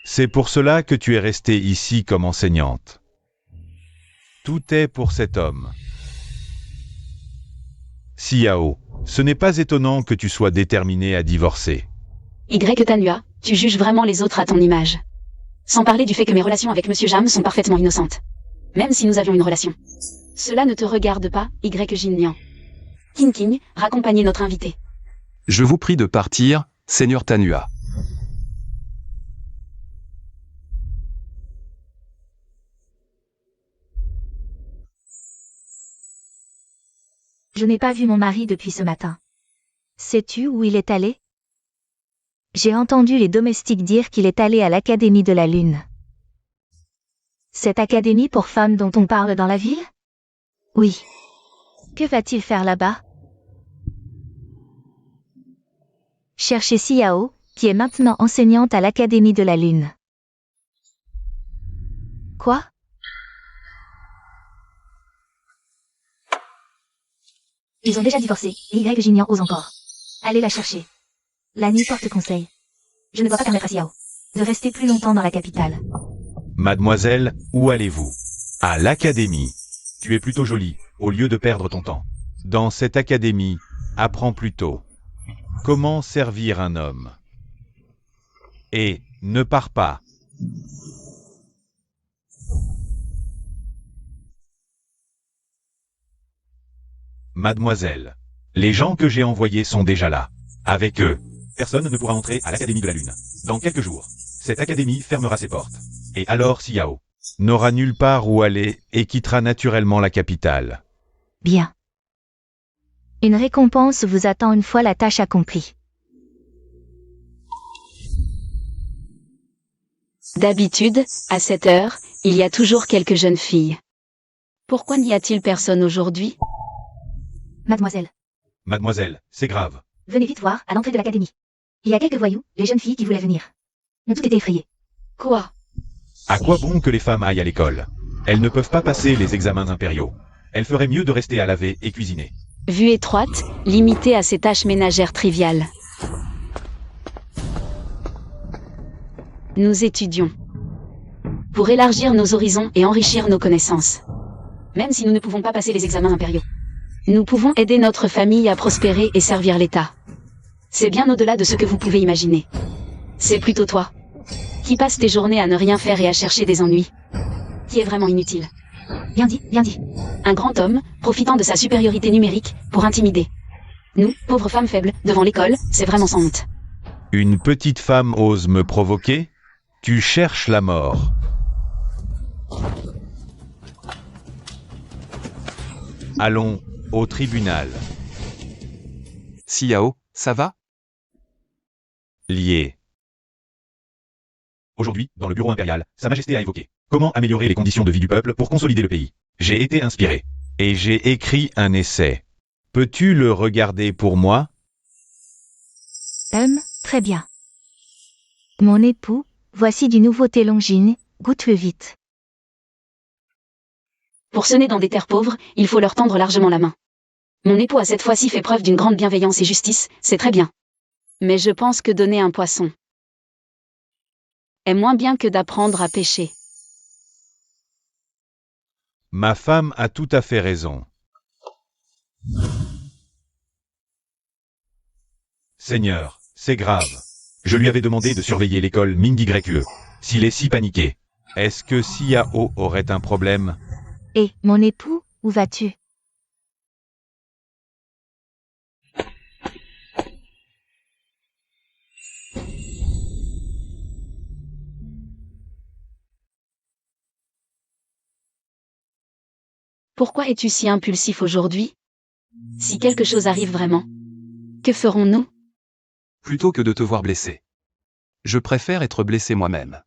C'est pour cela que tu es restée ici comme enseignante. Tout est pour cet homme. Xiao, ce n'est pas étonnant que tu sois déterminée à divorcer. Y Tanua, tu juges vraiment les autres à ton image. Sans parler du fait que mes relations avec Monsieur Jam sont parfaitement innocentes. Même si nous avions une relation. Cela ne te regarde pas, Y Jinnian. King, raccompagnez notre invité. Je vous prie de partir, Seigneur Tanua. Je n'ai pas vu mon mari depuis ce matin. Sais-tu où il est allé? J'ai entendu les domestiques dire qu'il est allé à l'Académie de la Lune. Cette académie pour femmes dont on parle dans la ville? Oui. Que va-t-il faire là-bas? Cherchez Xiao, qui est maintenant enseignante à l'Académie de la Lune. Quoi? Ils ont déjà divorcé, et Y Jinnian ose encore. Allez la chercher. La nuit porte conseil. Je ne dois pas permettre à Xiao de rester plus longtemps dans la capitale. Mademoiselle, où allez-vous? À l'académie. Tu es plutôt jolie, au lieu de perdre ton temps. Dans cette académie, apprends plutôt. Comment servir un homme. Et, ne pars pas. Mademoiselle, les gens que j'ai envoyés sont déjà là. Avec eux, personne ne pourra entrer à l'Académie de la Lune. Dans quelques jours, cette académie fermera ses portes. Et alors Xiao n'aura nulle part où aller et quittera naturellement la capitale. Bien. Une récompense vous attend une fois la tâche accomplie. D'habitude, à cette heure, il y a toujours quelques jeunes filles. Pourquoi n'y a-t-il personne aujourd'hui? Mademoiselle, Mademoiselle, c'est grave. venez vite voir, à l'entrée de l'académie. Il y a quelques voyous, les jeunes filles qui voulaient venir. Ont toutes été effrayées. Quoi? À quoi bon que les femmes aillent à l'école? Elles ne peuvent pas passer les examens impériaux. Elles feraient mieux de rester à laver et cuisiner. Vue étroite, limitée à ces tâches ménagères triviales. Nous étudions. Pour élargir nos horizons et enrichir nos connaissances. Même si nous ne pouvons pas passer les examens impériaux. Nous pouvons aider notre famille à prospérer et servir l'État. C'est bien au-delà de ce que vous pouvez imaginer. C'est plutôt toi. Qui passe tes journées à ne rien faire et à chercher des ennuis. Qui est vraiment inutile. Bien dit, bien dit. Un grand homme, profitant de sa supériorité numérique, pour intimider. Nous, pauvres femmes faibles, devant l'école, c'est vraiment sans honte. Une petite femme ose me provoquer? Tu cherches la mort. Allons, au tribunal. Xiao, ça va? Lié. Aujourd'hui, dans le bureau impérial, Sa Majesté a évoqué comment améliorer les conditions de vie du peuple pour consolider le pays. J'ai été inspiré. Et j'ai écrit un essai. Peux-tu le regarder pour moi? Très bien. Mon époux, voici du nouveau thé Longines, goûte-le vite. Pour semer dans des terres pauvres, il faut leur tendre largement la main. Mon époux a cette fois-ci fait preuve d'une grande bienveillance et justice, c'est très bien. Mais je pense que donner un poisson est moins bien que d'apprendre à pêcher. Ma femme a tout à fait raison. Seigneur, c'est grave. Je lui avais demandé de surveiller l'école Ming-YE. S'il est si paniqué, est-ce que Xiao aurait un problème? Et, mon époux, où vas-tu? Pourquoi es-tu si impulsif aujourd'hui? Si quelque chose arrive vraiment, que ferons-nous? Plutôt que de te voir blessé. Je préfère être blessé moi-même.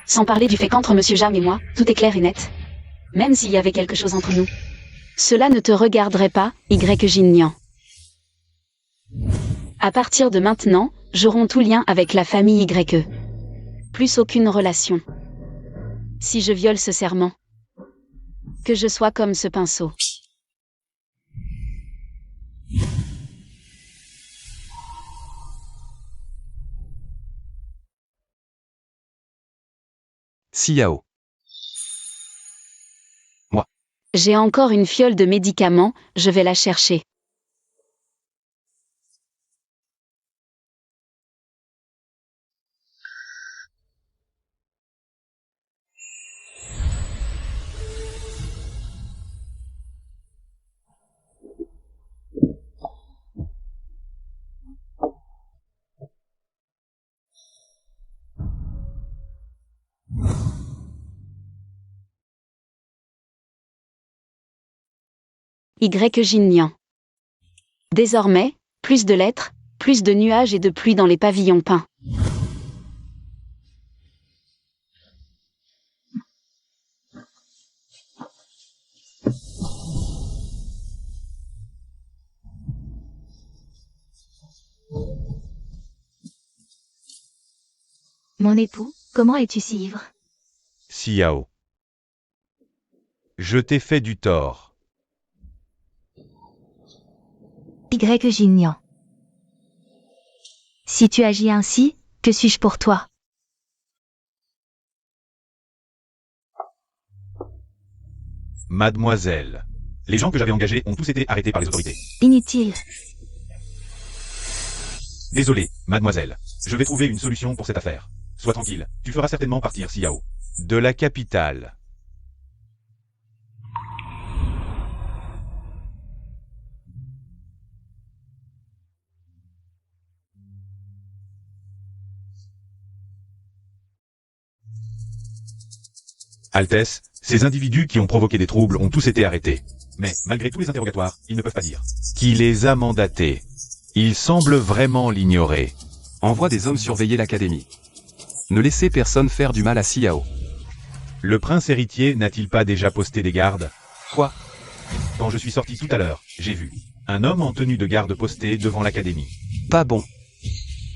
Sans parler du fait qu'entre Monsieur Jam et moi, tout est clair et net. Même s'il y avait quelque chose entre nous. Cela ne te regarderait pas, Y Jin. À partir de maintenant, j'aurai tout lien avec la famille YE. Plus aucune relation. Si je viole ce serment. Que je sois comme ce pinceau. Xiao. J'ai encore une fiole de médicaments, je vais la chercher. Y Jin. Désormais, plus de lettres, plus de nuages et de pluie dans les pavillons peints. Mon époux, comment es-tu si ivre? Xiao. Je t'ai fait du tort. Y Jin. Si tu agis ainsi, que suis-je pour toi? Mademoiselle. Les gens que j'avais engagés ont tous été arrêtés par les autorités. Inutile. Désolé, mademoiselle. Je vais trouver une solution pour cette affaire. Sois tranquille, tu feras certainement partir Xiao. De la capitale. Altesse, ces individus qui ont provoqué des troubles ont tous été arrêtés. Mais, malgré tous les interrogatoires, ils ne peuvent pas dire qui les a mandatés. Ils semblent vraiment l'ignorer. Envoie des hommes surveiller l'académie. Ne laissez personne faire du mal à Xiao. Le prince héritier n'a-t-il pas déjà posté des gardes? Quoi? Quand je suis sorti tout à l'heure, j'ai vu un homme en tenue de garde posté devant l'académie. Pas bon.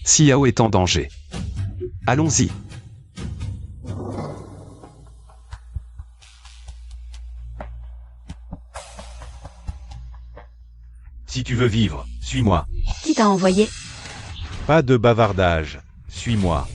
Xiao est en danger. Allons-y. Si tu veux vivre, suis-moi. Qui t'a envoyé? Pas de bavardage. Suis-moi.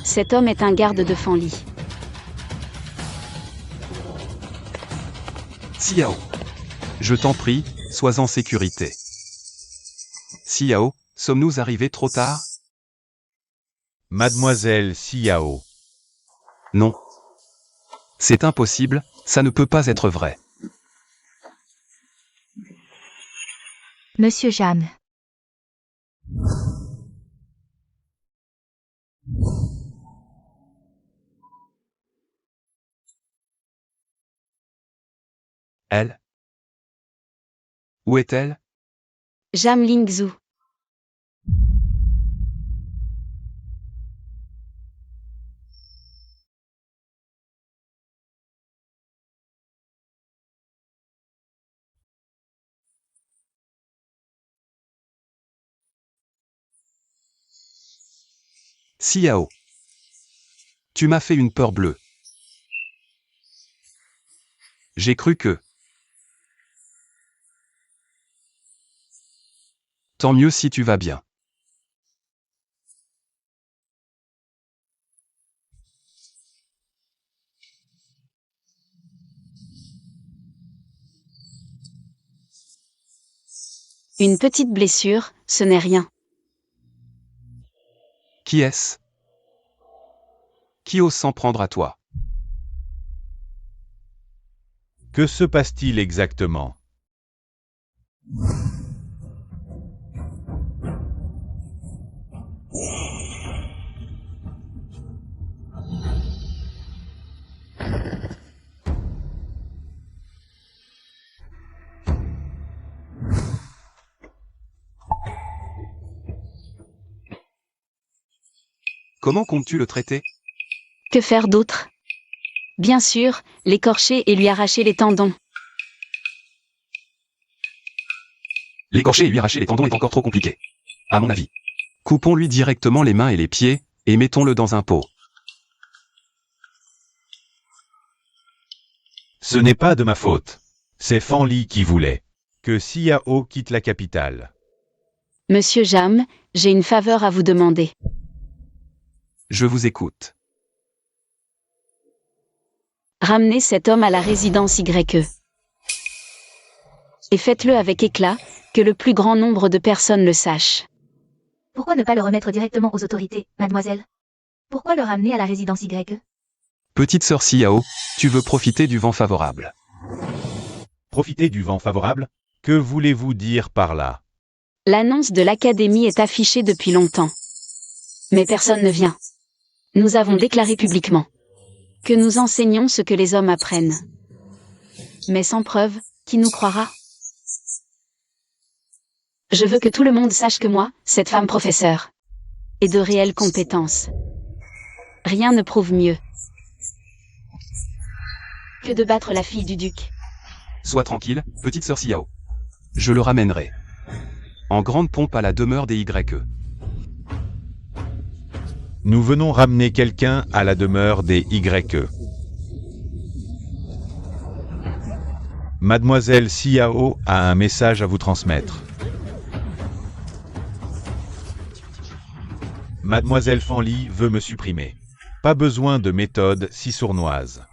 Cet homme est un garde de Fanli. Xiao. Je t'en prie, sois en sécurité. Xiao, sommes-nous arrivés trop tard? Mademoiselle Xiao. Non. C'est impossible, ça ne peut pas être vrai. Monsieur Jam. Elle? Où est-elle? Jam Lingzhu. Xiao. Tu m'as fait une peur bleue. J'ai cru que... Tant mieux si tu vas bien. Une petite blessure, ce n'est rien. Qui est-ce? Qui ose s'en prendre à toi? Que se passe-t-il exactement? Comment comptes-tu le traiter? Que faire d'autre? Bien sûr, l'écorcher et lui arracher les tendons. L'écorcher et lui arracher les tendons est encore trop compliqué. À mon avis. Coupons-lui directement les mains et les pieds, et mettons-le dans un pot. Ce n'est pas de ma faute. C'est Fanli qui voulait que Xiao quitte la capitale. Monsieur Jam, j'ai une faveur à vous demander. Je vous écoute. Ramenez cet homme à la résidence YE. Et faites-le avec éclat, que le plus grand nombre de personnes le sachent. Pourquoi ne pas le remettre directement aux autorités, mademoiselle? Pourquoi le ramener à la résidence YE? Petite sœur Xiao, tu veux profiter du vent favorable. Profitez du vent favorable? Que voulez-vous dire par là? L'annonce de l'académie est affichée depuis longtemps. Mais personne ne vient. Nous avons déclaré publiquement que nous enseignons ce que les hommes apprennent. Mais sans preuve, qui nous croira? Je veux que tout le monde sache que moi, cette femme professeure, ai de réelles compétences. Rien ne prouve mieux que de battre la fille du duc. Sois tranquille, petite sœur Xiao. Je le ramènerai. En grande pompe à la demeure des YE. Nous venons ramener quelqu'un à la demeure des YE. Mademoiselle Xiao a un message à vous transmettre. Mademoiselle Fanli veut me supprimer. Pas besoin de méthode si sournoise.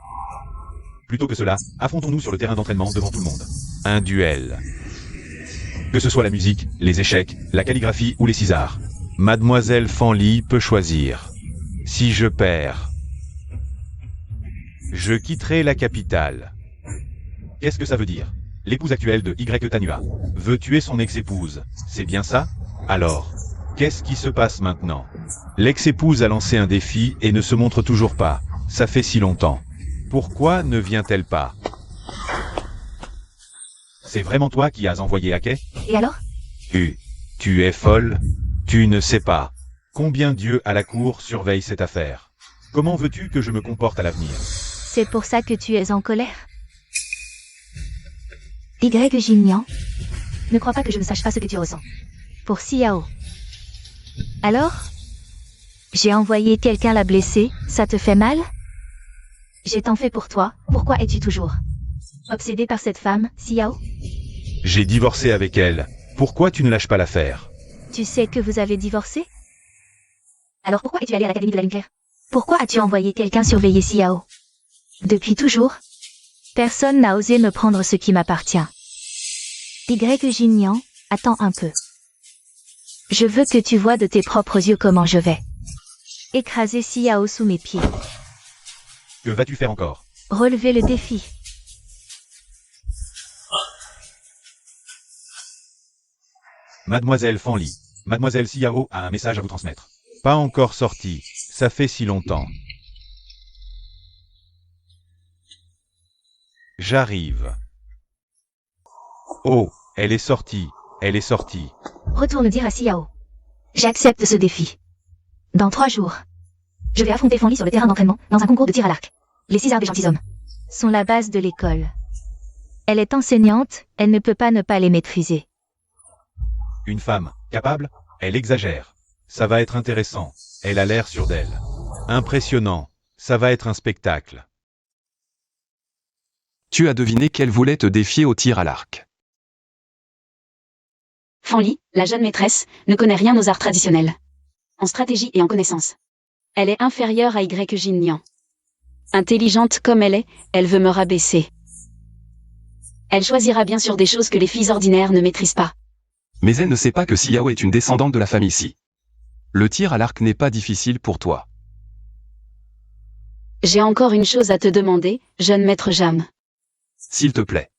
Plutôt que cela, affrontons-nous sur le terrain d'entraînement devant tout le monde. Un duel. Que ce soit la musique, les échecs, la calligraphie ou les cisards. Mademoiselle Fanli peut choisir. Si je perds, je quitterai la capitale. Qu'est-ce que ça veut dire? L'épouse actuelle de Y Tanua veut tuer son ex-épouse. C'est bien ça? Alors, qu'est-ce qui se passe maintenant? L'ex-épouse a lancé un défi et ne se montre toujours pas. Ça fait si longtemps. Pourquoi ne vient-elle pas? C'est vraiment toi qui as envoyé Ake? Et alors? Tu es folle? Tu ne sais pas combien Dieu à la cour surveille cette affaire. Comment veux-tu que je me comporte à l'avenir? C'est pour ça que tu es en colère? Y Jinian, ne crois pas que je ne sache pas ce que tu ressens. Pour Xiao. Alors? J'ai envoyé quelqu'un la blesser, ça te fait mal? J'ai tant fait pour toi, pourquoi es-tu toujours obsédé par cette femme, Xiao? J'ai divorcé avec elle. Pourquoi tu ne lâches pas l'affaire? Tu sais que vous avez divorcé? Alors pourquoi es-tu allé à l'académie de la lumière? Pourquoi as-tu envoyé quelqu'un surveiller Xiao? Depuis toujours, personne n'a osé me prendre ce qui m'appartient. Y Jinian, attends un peu. Je veux que tu vois de tes propres yeux comment je vais écraser Xiao sous mes pieds. Que vas-tu faire encore? Relever le défi. Mademoiselle Fanli, Mademoiselle Xiao a un message à vous transmettre. Pas encore sorti, ça fait si longtemps. J'arrive. Oh, elle est sortie, elle est sortie. Retourne dire à Xiao. J'accepte ce défi. Dans 3 jours, je vais affronter Fanli sur le terrain d'entraînement, dans un concours de tir à l'arc. Les 6 arts des gentilshommes sont la base de l'école. Elle est enseignante, elle ne peut pas ne pas les maîtriser. Une femme, capable? Elle exagère. Ça va être intéressant. Elle a l'air sûre d'elle. Impressionnant. Ça va être un spectacle. Tu as deviné qu'elle voulait te défier au tir à l'arc. Fanli, la jeune maîtresse, ne connaît rien aux arts traditionnels. En stratégie et en connaissance. Elle est inférieure à Jin. Intelligente comme elle est, elle veut me rabaisser. Elle choisira bien sûr des choses que les filles ordinaires ne maîtrisent pas. Mais elle ne sait pas que Xiao est une descendante de la famille Si. Le tir à l'arc n'est pas difficile pour toi. J'ai encore une chose à te demander, jeune maître Jam. S'il te plaît.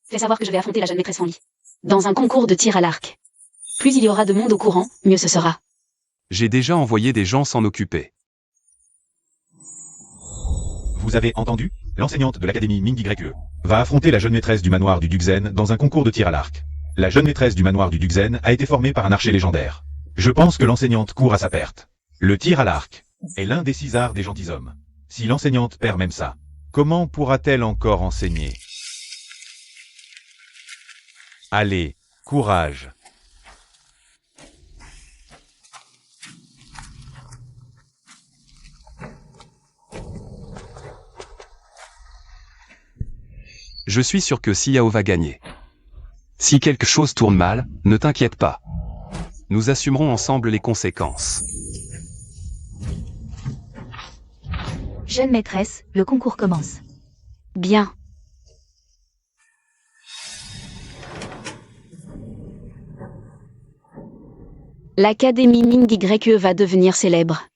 Fais savoir que je vais affronter la jeune maîtresse Fanli. Dans un concours de tir à l'arc. Plus il y aura de monde au courant, mieux ce sera. J'ai déjà envoyé des gens s'en occuper. Vous avez entendu? L'enseignante de l'académie Ming YE va affronter la jeune maîtresse du manoir du Duc Zen dans un concours de tir à l'arc. La jeune maîtresse du manoir du Duc Zen a été formée par un archer légendaire. Je pense que l'enseignante court à sa perte. Le tir à l'arc est l'un des 6 arts des gentilshommes. Si l'enseignante perd même ça, comment pourra-t-elle encore enseigner? Allez, courage. Je suis sûr que Xiao va gagner. Si quelque chose tourne mal, ne t'inquiète pas. Nous assumerons ensemble les conséquences. Jeune maîtresse, le concours commence. Bien. L'académie Ming YE va devenir célèbre.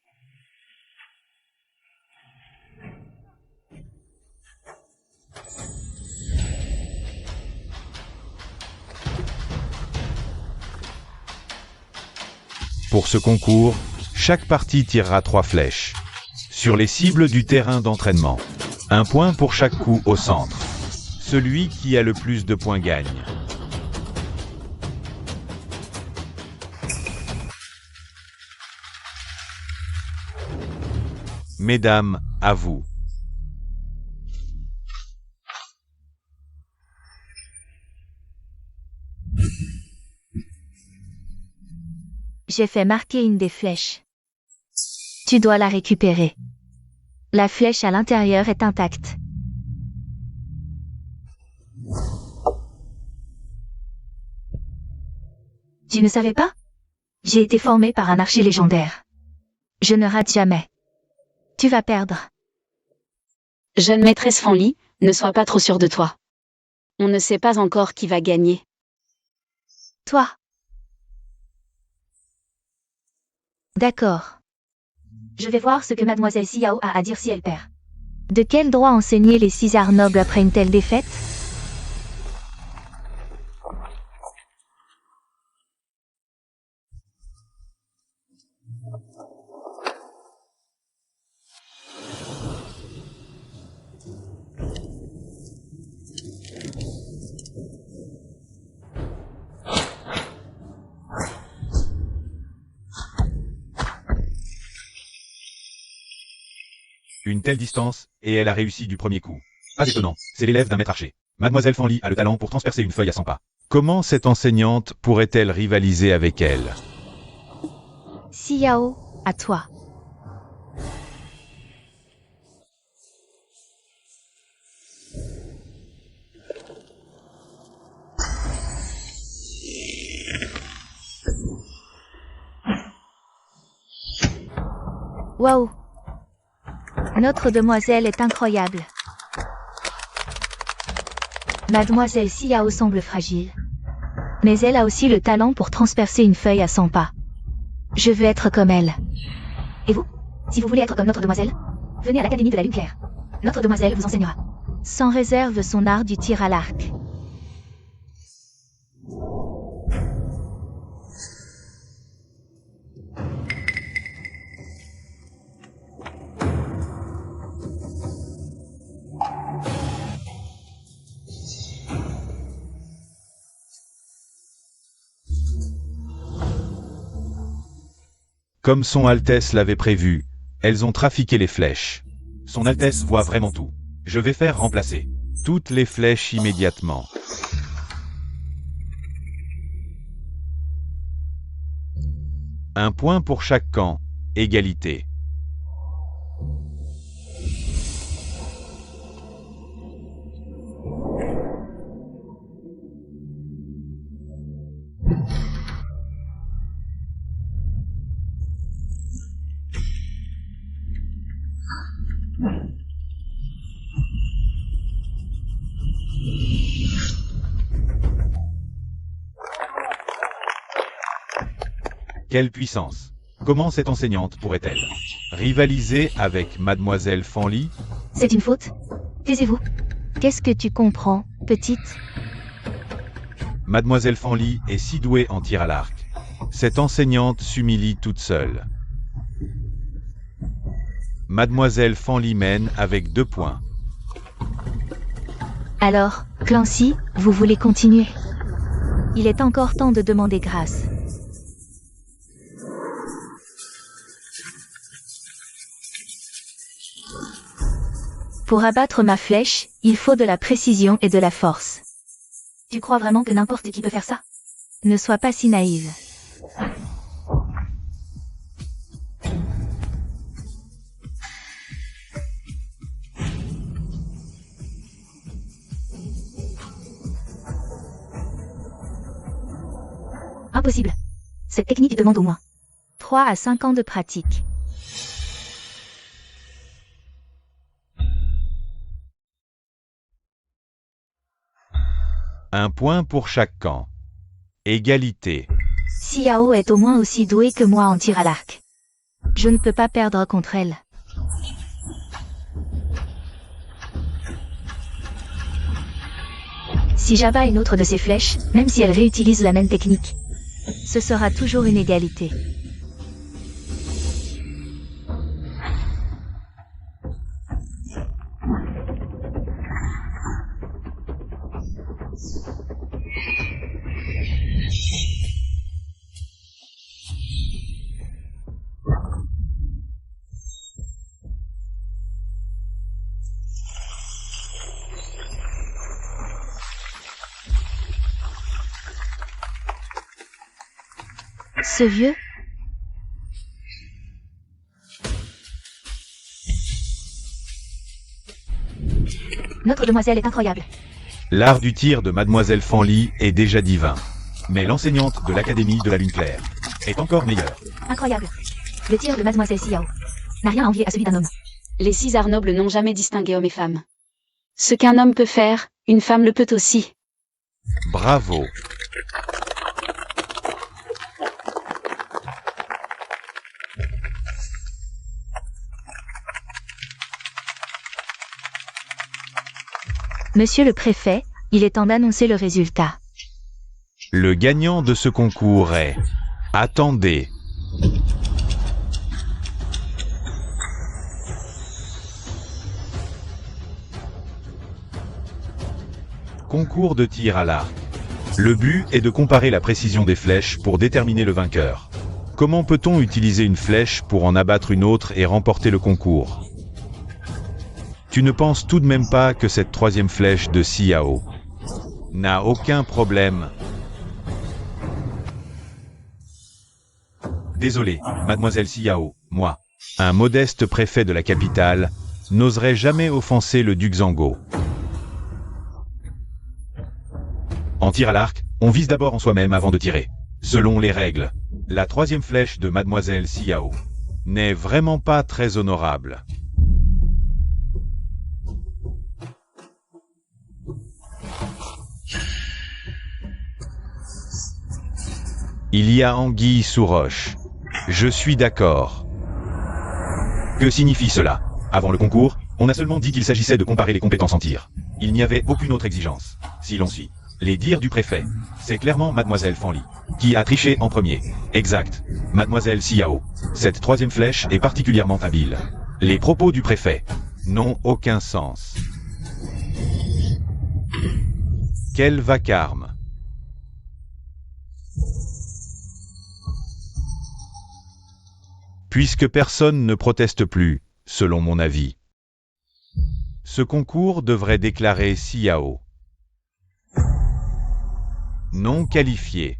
Pour ce concours, chaque partie tirera 3 flèches sur les cibles du terrain d'entraînement. Un point pour chaque coup au centre. Celui qui a le plus de points gagne. Mesdames, à vous. J'ai fait marquer une des flèches. Tu dois la récupérer. La flèche à l'intérieur est intacte. Tu ne savais pas? J'ai été formé par un archer légendaire. Je ne rate jamais. Tu vas perdre. Jeune maîtresse Fanli, ne sois pas trop sûre de toi. On ne sait pas encore qui va gagner. Toi. D'accord. Je vais voir ce que mademoiselle Xiao a à dire si elle perd. De quel droit enseigner les 6 arts nobles après une telle défaite? Une telle distance, et elle a réussi du premier coup. Pas étonnant, c'est l'élève d'un maître archer. Mademoiselle Fanli a le talent pour transpercer une feuille à 100 pas. Comment cette enseignante pourrait-elle rivaliser avec elle? Xiao, à toi. Waouh! Notre demoiselle est incroyable. Mademoiselle Xiao semble fragile. Mais elle a aussi le talent pour transpercer une feuille à 100 pas. Je veux être comme elle. Et vous? Si vous voulez être comme notre demoiselle, venez à l'Académie de la Lumière. Notre demoiselle vous enseignera. Sans réserve son art du tir à l'arc. Comme son Altesse l'avait prévu, elles ont trafiqué les flèches. Son Altesse voit vraiment tout. Je vais faire remplacer toutes les flèches immédiatement. Un point pour chaque camp. égalité. Quelle puissance! Comment cette enseignante pourrait-elle rivaliser avec Mademoiselle Fanly? C'est une faute. Taisez-vous. Qu'est-ce que tu comprends, petite? Mademoiselle Fanly est si douée en tir à l'arc. Cette enseignante s'humilie toute seule. Mademoiselle Fanly mène avec 2 points. Alors, Clancy, vous voulez continuer? Il est encore temps de demander grâce. Pour abattre ma flèche, il faut de la précision et de la force. Tu crois vraiment que n'importe qui peut faire ça? Ne sois pas si naïve. Impossible. Cette technique demande au moins 3 à 5 ans de pratique. Un point pour chaque camp. Égalité. Xiao est au moins aussi douée que moi en tir à l'arc. Je ne peux pas perdre contre elle. Si j'abats une autre de ses flèches, même si elle réutilise la même technique, ce sera toujours une égalité. Ce vieux? Notre demoiselle est incroyable. L'art du tir de Mademoiselle Fanly est déjà divin. Mais l'enseignante de l'Académie de la Lune Claire est encore meilleure. Incroyable. Le tir de Mademoiselle Xiao n'a rien à envier à celui d'un homme. Les 6 arts nobles n'ont jamais distingué hommes et femmes. Ce qu'un homme peut faire, une femme le peut aussi. Bravo. Monsieur le préfet, il est temps d'annoncer le résultat. Le gagnant de ce concours est... Attendez. Concours de tir à l'arc. Le but est de comparer la précision des flèches pour déterminer le vainqueur. Comment peut-on utiliser une flèche pour en abattre une autre et remporter le concours? Tu ne penses tout de même pas que cette 3e flèche de Xiao n'a aucun problème? Désolé, Mademoiselle Xiao, moi, un modeste préfet de la capitale, n'oserait jamais offenser le duc Zango. En tir à l'arc, on vise d'abord en soi-même avant de tirer. Selon les règles, la 3e flèche de Mademoiselle Xiao n'est vraiment pas très honorable. Il y a anguille sous roche. Je suis d'accord. Que signifie cela? Avant le concours, on a seulement dit qu'il s'agissait de comparer les compétences en tir. Il n'y avait aucune autre exigence. Si l'on suit les dires du préfet, c'est clairement Mademoiselle Fanly qui a triché en premier. Exact. Mademoiselle Xiao. Cette 3e flèche est particulièrement habile. Les propos du préfet n'ont aucun sens. Quel vacarme! Puisque personne ne proteste plus, selon mon avis, ce concours devrait déclarer Xiao non qualifié.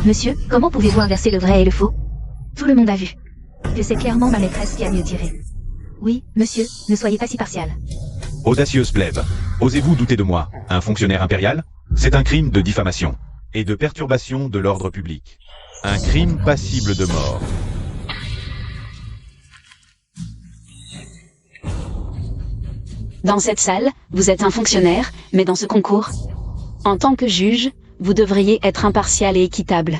Monsieur, comment pouvez-vous inverser le vrai et le faux? Tout le monde a vu que c'est clairement ma maîtresse qui a mieux tiré. Oui, monsieur, ne soyez pas si partial. Audacieuse plèbe. Osez-vous douter de moi, un fonctionnaire impérial? C'est un crime de diffamation et de perturbation de l'ordre public. Un crime passible de mort. Dans cette salle, vous êtes un fonctionnaire, mais dans ce concours, en tant que juge, vous devriez être impartial et équitable.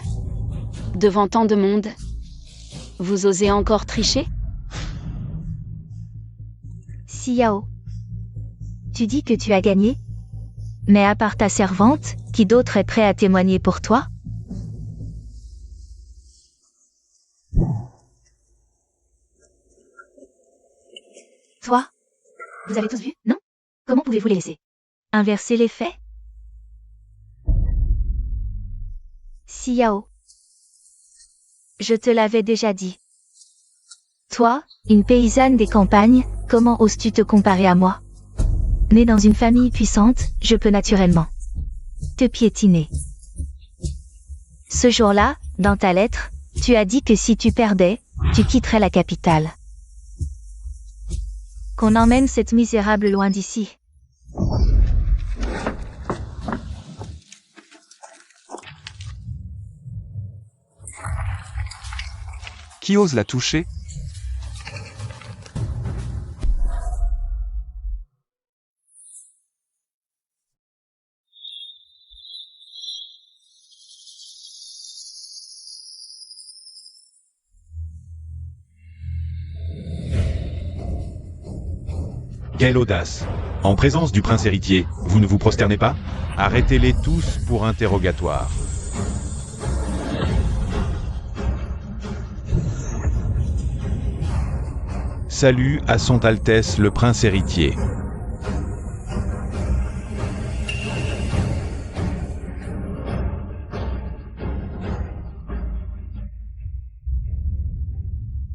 Devant tant de monde, vous osez encore tricher? Xiao. Tu dis que tu as gagné? Mais à part ta servante, qui d'autre est prêt à témoigner pour toi? Toi? Vous avez tous vu, non? Comment pouvez-vous les laisser inverser les faits? Xiao. Je te l'avais déjà dit. Toi, une paysanne des campagnes, comment oses-tu te comparer à moi? Née dans une famille puissante, je peux naturellement te piétiner. Ce jour-là, dans ta lettre, tu as dit que si tu perdais, tu quitterais la capitale. Qu'on emmène cette misérable loin d'ici. Qui ose la toucher? Quelle audace! En présence du prince héritier, vous ne vous prosternez pas? Arrêtez-les tous pour interrogatoire. Salut à son Altesse le prince héritier.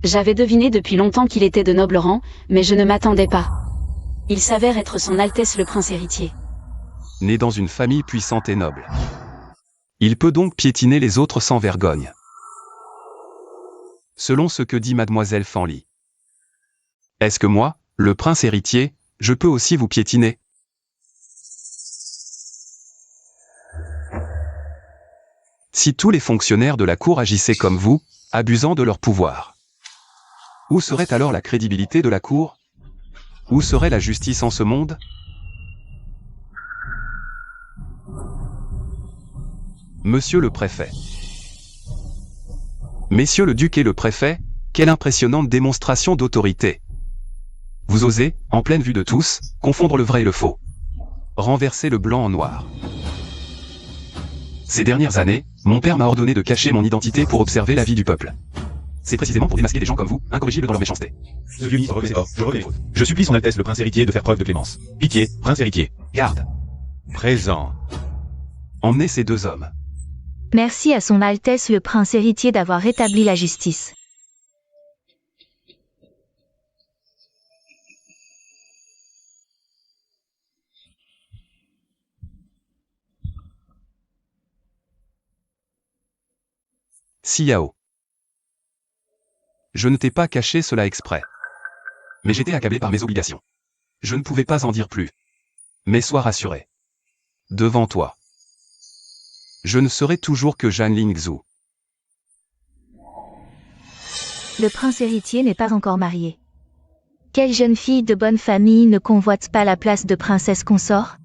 J'avais deviné depuis longtemps qu'il était de noble rang, mais je ne m'attendais pas. Il s'avère être son Altesse le prince héritier. Né dans une famille puissante et noble. Il peut donc piétiner les autres sans vergogne. Selon ce que dit mademoiselle Fanly. Est-ce que moi, le prince héritier, je peux aussi vous piétiner? Si tous les fonctionnaires de la cour agissaient comme vous, abusant de leur pouvoir, où serait alors la crédibilité de la cour? Où serait la justice en ce monde? Monsieur le préfet. Messieurs le duc et le préfet, quelle impressionnante démonstration d'autorité. Vous osez, en pleine vue de tous, confondre le vrai et le faux. Renverser le blanc en noir. Ces dernières années, mon père m'a ordonné de cacher mon identité pour observer la vie du peuple. C'est précisément pour démasquer des gens comme vous, incorrigibles dans leur méchanceté. Ce vieux ministre reconnaît, je reconnais les fautes. Je supplie son Altesse le prince héritier de faire preuve de clémence. Pitié, prince héritier. Garde. Présent. Emmenez ces deux hommes. Merci à son Altesse le prince héritier d'avoir rétabli la justice. Xiao. Je ne t'ai pas caché cela exprès. Mais j'étais accablé par mes obligations. Je ne pouvais pas en dire plus. Mais sois rassuré. Devant toi. Je ne serai toujours que Jeanne Lingzhu. Le prince héritier n'est pas encore marié. Quelle jeune fille de bonne famille ne convoite pas la place de princesse consort?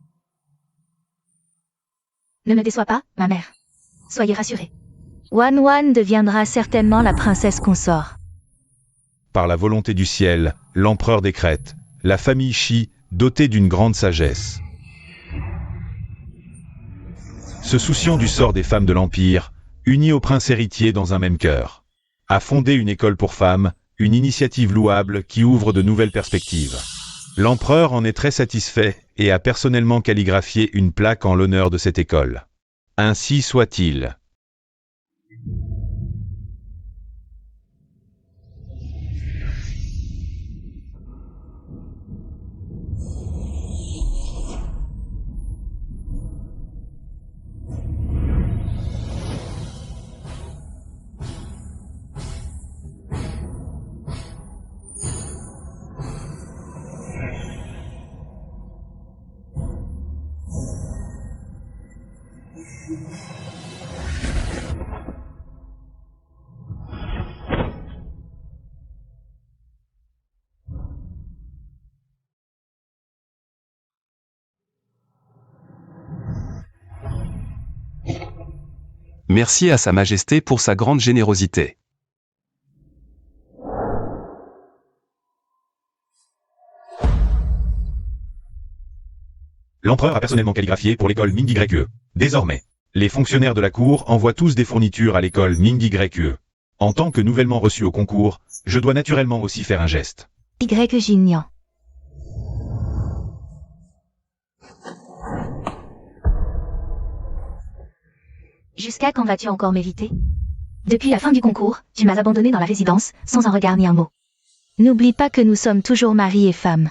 Ne me déçois pas, ma mère. Soyez rassurés. Wan Wan deviendra certainement la princesse consort. Par la volonté du ciel, l'empereur décrète, la famille Shi, dotée d'une grande sagesse. Se souciant du sort des femmes de l'Empire, unie au prince héritier dans un même cœur, a fondé une école pour femmes, une initiative louable qui ouvre de nouvelles perspectives. L'empereur en est très satisfait et a personnellement calligraphié une plaque en l'honneur de cette école. Ainsi soit-il. Merci à Sa Majesté pour sa grande générosité. L'empereur a personnellement calligraphié pour l'école Ming-YE. Désormais, les fonctionnaires de la cour envoient tous des fournitures à l'école Ming-YE. En tant que nouvellement reçu au concours, je dois naturellement aussi faire un geste. Y Jignan. Jusqu'à quand vas-tu encore m'éviter? Depuis la fin du concours, tu m'as abandonné dans la résidence, sans un regard ni un mot. N'oublie pas que nous sommes toujours mari et femme.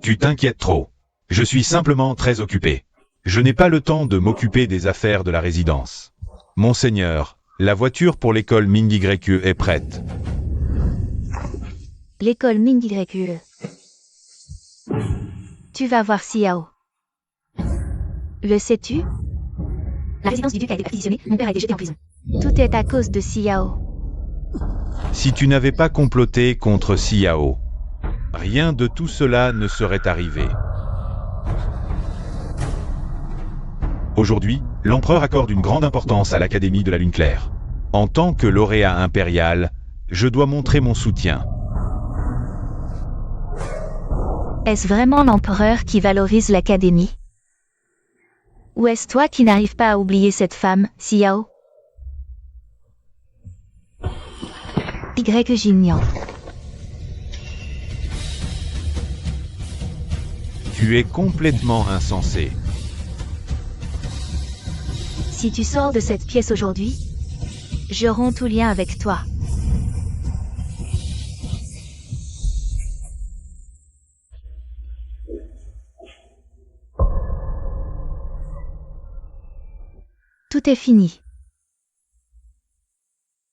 Tu t'inquiètes trop. Je suis simplement très occupé. Je n'ai pas le temps de m'occuper des affaires de la résidence. Monseigneur, la voiture pour l'école Ming-YE est prête. L'école Ming-YE. Tu vas voir Xiao. Le sais-tu? La résidence du duc a été perquisitionnée, mon père a été jeté en prison. Tout est à cause de Xiao. Si tu n'avais pas comploté contre Xiao, rien de tout cela ne serait arrivé. Aujourd'hui, l'empereur accorde une grande importance à l'Académie de la Lune Claire. En tant que lauréat impérial, je dois montrer mon soutien. Est-ce vraiment l'empereur qui valorise l'Académie? Ou est-ce toi qui n'arrives pas à oublier cette femme, Xiao? Y Jignan. Tu es complètement insensé. Si tu sors de cette pièce aujourd'hui, je romps tout lien avec toi. Tout est fini.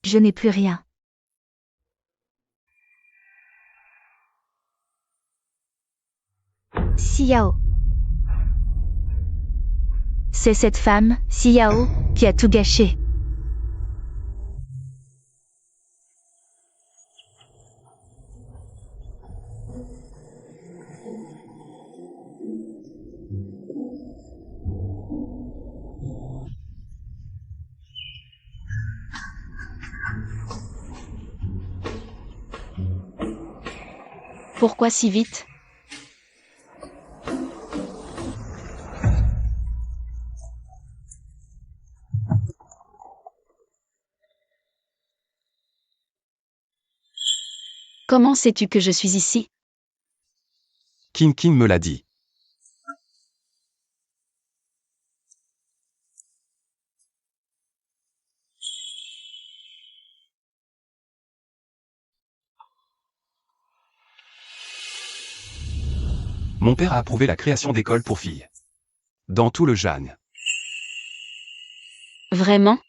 Je n'ai plus rien. Xiao. C'est cette femme, Xiao, qui a tout gâché. Pourquoi si vite? Comment sais-tu que je suis ici? King King me l'a dit. Mon père a approuvé la création d'écoles pour filles. Dans tout le Jang. Vraiment?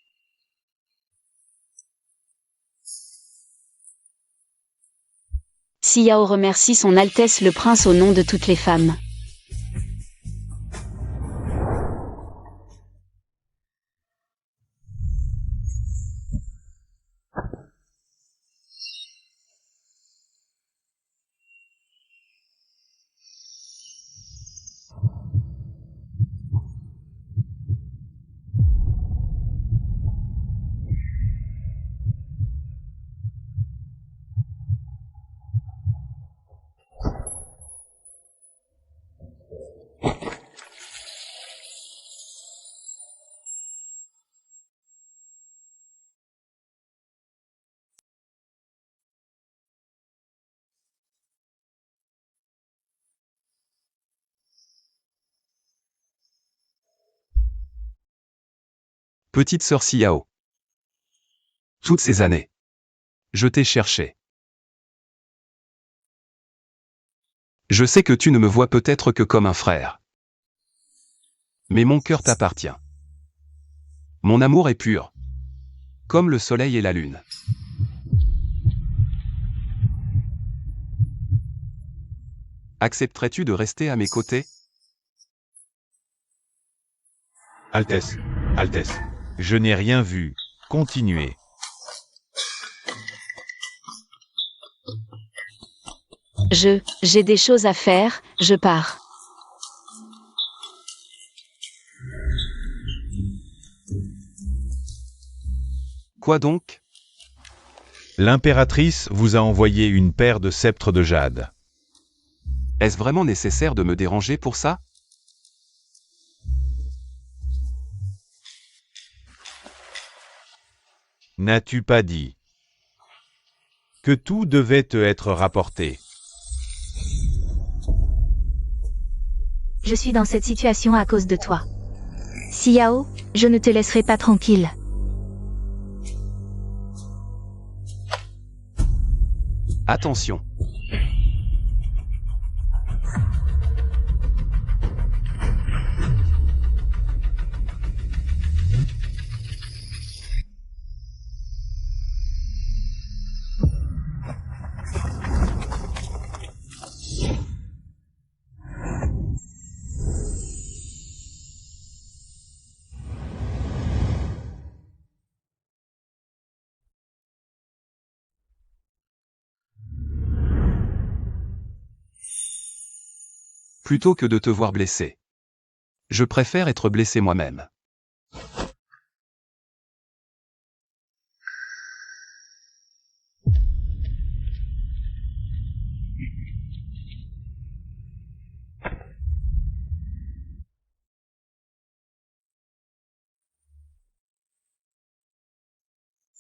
Xiao remercie son Altesse le Prince au nom de toutes les femmes. Petite sœur Xiao. Toutes ces années. Je t'ai cherché. Je sais que tu ne me vois peut-être que comme un frère. Mais mon cœur t'appartient. Mon amour est pur. Comme le soleil et la lune. Accepterais-tu de rester à mes côtés? Altesse, Altesse. Je n'ai rien vu. Continuez. J'ai des choses à faire, je pars. Quoi donc? L'impératrice vous a envoyé une paire de sceptres de jade. Est-ce vraiment nécessaire de me déranger pour ça? N'as-tu pas dit que tout devait te être rapporté? Je suis dans cette situation à cause de toi. Xiao, je ne te laisserai pas tranquille. Attention. Plutôt que de te voir blessé. Je préfère être blessé moi-même.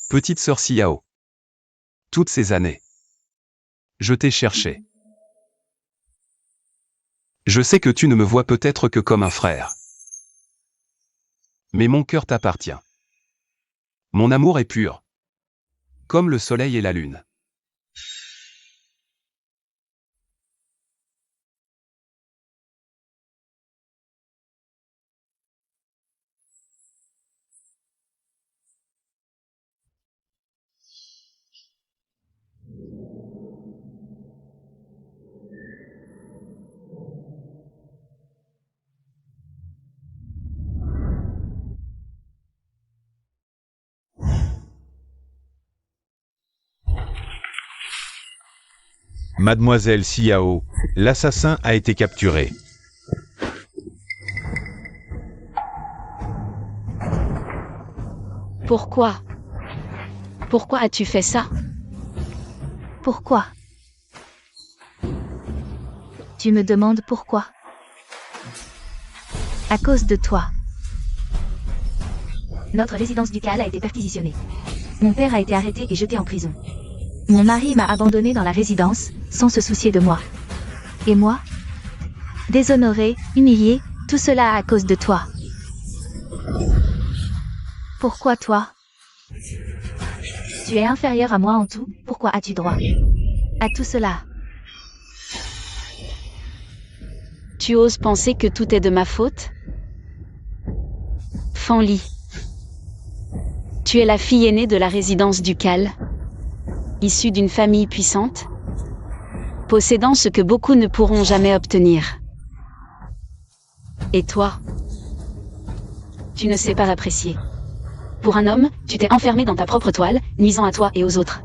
Petite sœur Xiao. Toutes ces années. Je t'ai cherché. Je sais que tu ne me vois peut-être que comme un frère. Mais mon cœur t'appartient. Mon amour est pur. Comme le soleil et la lune. Mademoiselle Xiao, l'assassin a été capturé. Pourquoi? Pourquoi as-tu fait ça? Pourquoi? Tu me demandes pourquoi? À cause de toi. Notre résidence ducale a été perquisitionnée. Mon père a été arrêté et jeté en prison. Mon mari m'a abandonné dans la résidence, sans se soucier de moi. Et moi? Déshonorée, humiliée, tout cela à cause de toi. Pourquoi toi? Tu es inférieur à moi en tout, pourquoi as-tu droit à tout cela? Tu oses penser que tout est de ma faute? Fanli. Tu es la fille aînée de la résidence ducale, issue d'une famille puissante, possédant ce que beaucoup ne pourront jamais obtenir. Et toi? Tu ne sais pas apprécier. Pour un homme, tu t'es enfermé dans ta propre toile, nuisant à toi et aux autres.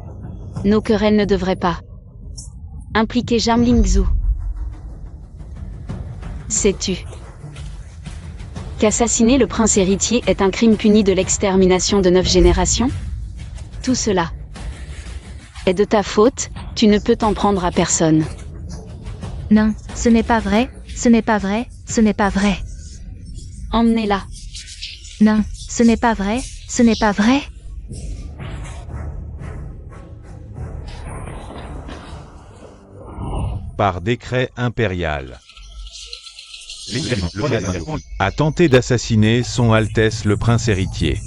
Nos querelles ne devraient pas impliquer Zhang Lingzhu. Sais-tu qu'assassiner le prince héritier est un crime puni de l'extermination de 9 générations? Tout cela est de ta faute, tu ne peux t'en prendre à personne. Non, ce n'est pas vrai, ce n'est pas vrai, ce n'est pas vrai. Emmenez-la. Non, ce n'est pas vrai, ce n'est pas vrai. Par décret impérial. A tenté d'assassiner Son Altesse le Prince héritier.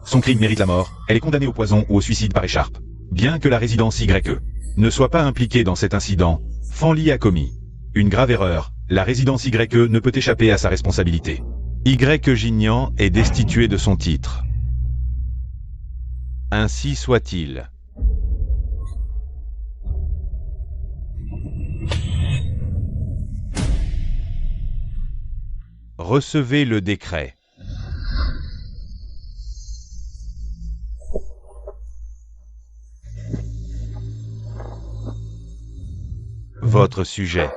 Son crime mérite la mort, elle est condamnée au poison ou au suicide par écharpe. Bien que la résidence YE ne soit pas impliquée dans cet incident, Fanli a commis une grave erreur. La résidence YE ne peut échapper à sa responsabilité. Jinyan est destitué de son titre. Ainsi soit-il. Recevez le décret. votre sujet.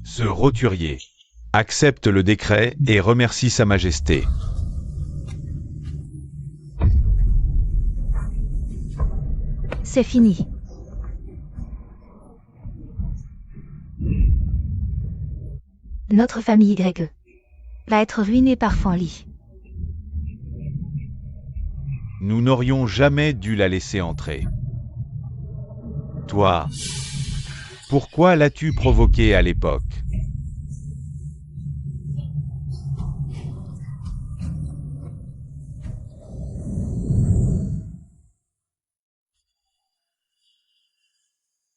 Ce roturier accepte le décret et remercie Sa Majesté. C'est fini. Notre famille Y va être ruinée par Fanli. Nous n'aurions jamais dû la laisser entrer. Toi, pourquoi l'as-tu provoqué à l'époque?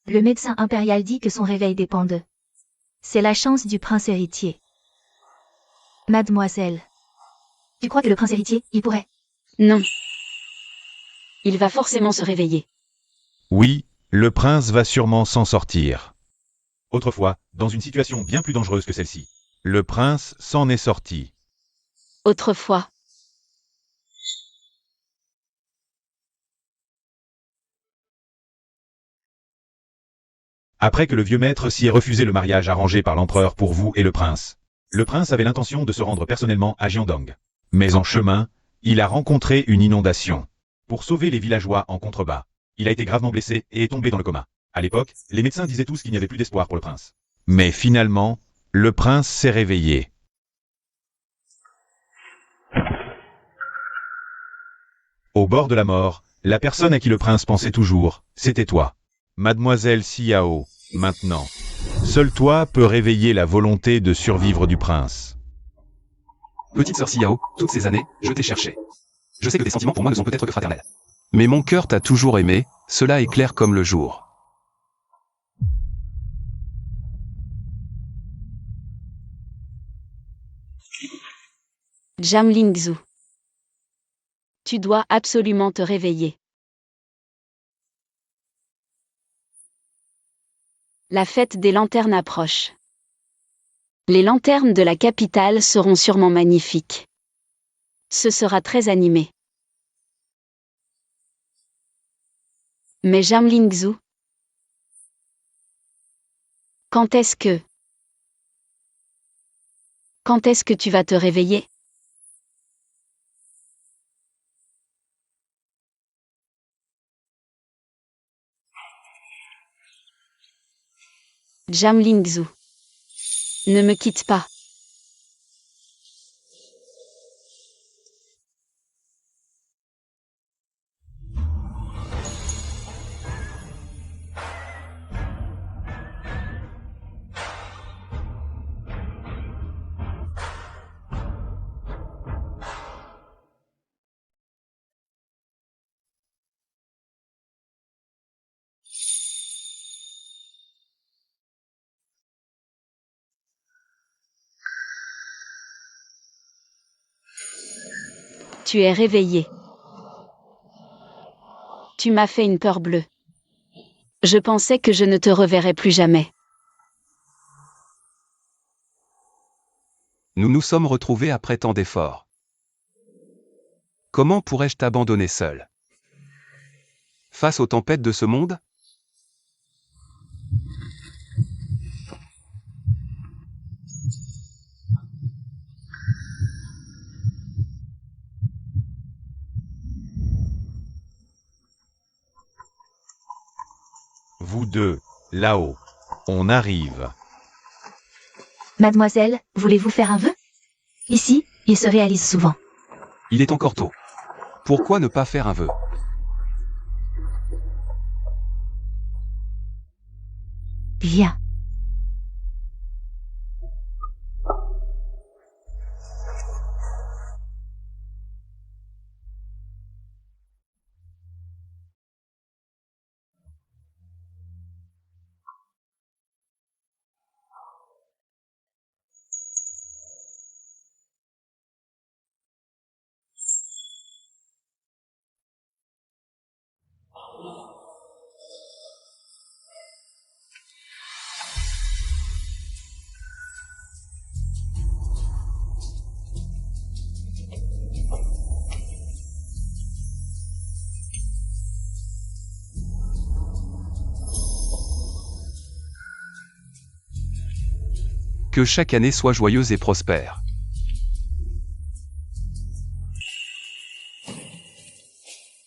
Le médecin impérial dit que son réveil dépend d'eux. C'est la chance du prince héritier. Mademoiselle, tu crois que le prince héritier, il pourrait? Non. Il va forcément se réveiller. Oui, le prince va sûrement s'en sortir. Autrefois, dans une situation bien plus dangereuse que celle-ci, le prince s'en est sorti. Autrefois. Après que le vieux maître s'y ait refusé le mariage arrangé par l'empereur pour vous et le prince avait l'intention de se rendre personnellement à Jiandong. Mais en chemin, il a rencontré une inondation. Pour sauver les villageois en contrebas, il a été gravement blessé et est tombé dans le coma. À l'époque, les médecins disaient tous qu'il n'y avait plus d'espoir pour le prince. Mais finalement, le prince s'est réveillé. Au bord de la mort, la personne à qui le prince pensait toujours, c'était toi. Mademoiselle Xiao, maintenant. Seul toi peux réveiller la volonté de survivre du prince. Petite sœur Xiao, toutes ces années, je t'ai cherché. Je sais que tes sentiments pour moi ne sont peut-être que fraternels. Mais mon cœur t'a toujours aimé, cela est clair comme le jour. Jamlingzhu. Tu dois absolument te réveiller. La fête des lanternes approche. Les lanternes de la capitale seront sûrement magnifiques. Ce sera très animé. Mais Jamlingzhu, quand est-ce que tu vas te réveiller? Jamlingzhu, ne me quitte pas. Tu es réveillé. Tu m'as fait une peur bleue. Je pensais que je ne te reverrais plus jamais. Nous nous sommes retrouvés après tant d'efforts. Comment pourrais-je t'abandonner seul? Face aux tempêtes de ce monde? Vous deux, là-haut. On arrive. Mademoiselle, voulez-vous faire un vœu? Ici, il se réalise souvent. Il est encore tôt. Pourquoi ne pas faire un vœu? Viens. Que chaque année soit joyeuse et prospère.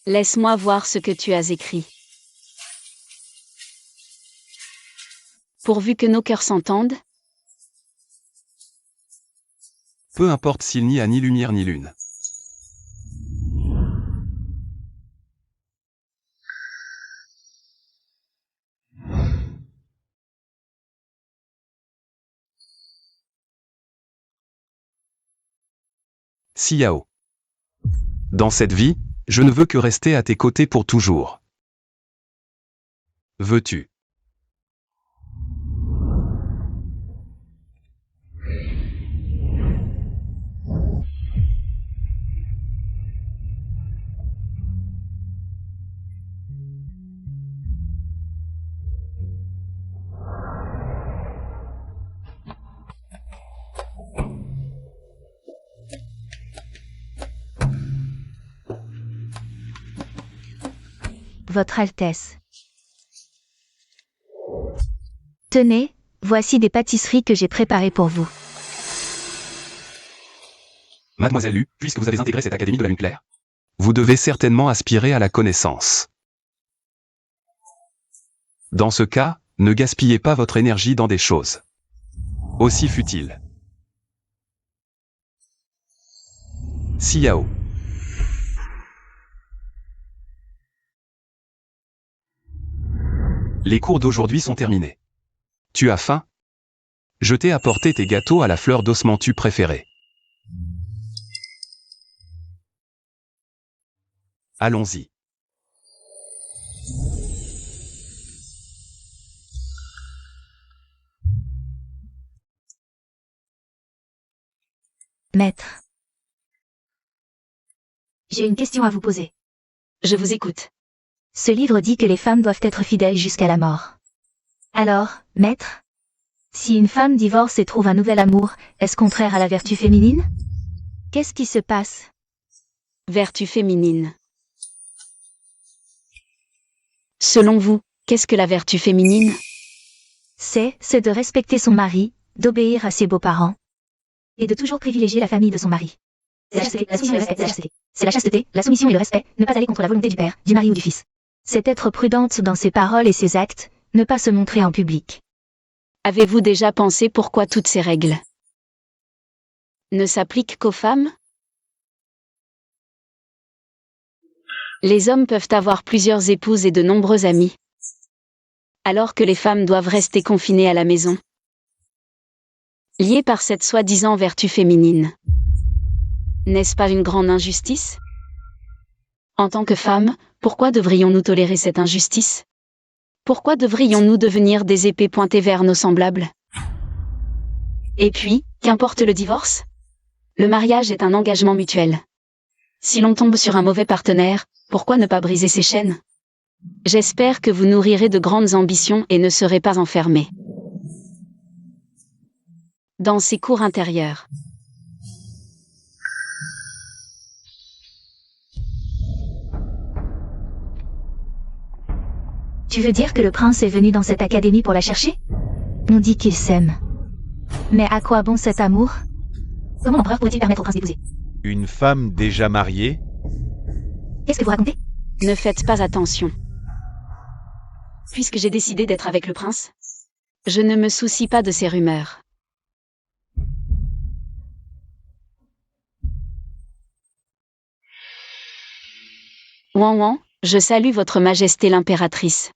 Laisse-moi voir ce que tu as écrit. Pourvu que nos cœurs s'entendent. Peu importe s'il n'y a ni lumière ni lune. Xiao. Dans cette vie, je ne veux que rester à tes côtés pour toujours. Veux-tu? Votre Altesse. Tenez, voici des pâtisseries que j'ai préparées pour vous. Mademoiselle Lu, puisque vous avez intégré cette académie de la Lune Claire, vous devez certainement aspirer à la connaissance. Dans ce cas, ne gaspillez pas votre énergie dans des choses aussi futiles. Xiao. Les cours d'aujourd'hui sont terminés. Tu as faim? Je t'ai apporté tes gâteaux à la fleur d'osmanthus préférée. Allons-y. Maître. J'ai une question à vous poser. Je vous écoute. Ce livre dit que les femmes doivent être fidèles jusqu'à la mort. Alors, maître, si une femme divorce et trouve un nouvel amour, est-ce contraire à la vertu féminine? Qu'est-ce qui se passe? Vertu féminine. Selon vous, qu'est-ce que la vertu féminine? C'est de respecter son mari, d'obéir à ses beaux-parents, et de toujours privilégier la famille de son mari. C'est la chasteté, la soumission et le respect, c'est la chasteté. C'est la chasteté, la soumission et le respect, ne pas aller contre la volonté du père, du mari ou du fils. C'est être prudente dans ses paroles et ses actes, ne pas se montrer en public. Avez-vous déjà pensé pourquoi toutes ces règles ne s'appliquent qu'aux femmes? Les hommes peuvent avoir plusieurs épouses et de nombreux amis, alors que les femmes doivent rester confinées à la maison, liées par cette soi-disant vertu féminine. N'est-ce pas une grande injustice? En tant que femmes, pourquoi devrions-nous tolérer cette injustice? Pourquoi devrions-nous devenir des épées pointées vers nos semblables? Et puis, qu'importe le divorce? Le mariage est un engagement mutuel. Si l'on tombe sur un mauvais partenaire, pourquoi ne pas briser ses chaînes? J'espère que vous nourrirez de grandes ambitions et ne serez pas enfermés dans ces cours intérieurs. Tu veux dire que le prince est venu dans cette académie pour la chercher? On dit qu'il s'aime. Mais à quoi bon cet amour? Comment l'empereur pourrait-il permettre au prince d'épouser Une femme déjà mariée? Qu'est-ce que vous racontez? Ne faites pas attention. Puisque j'ai décidé d'être avec le prince, je ne me soucie pas de ces rumeurs. Ouan Ouan, je salue votre majesté l'impératrice.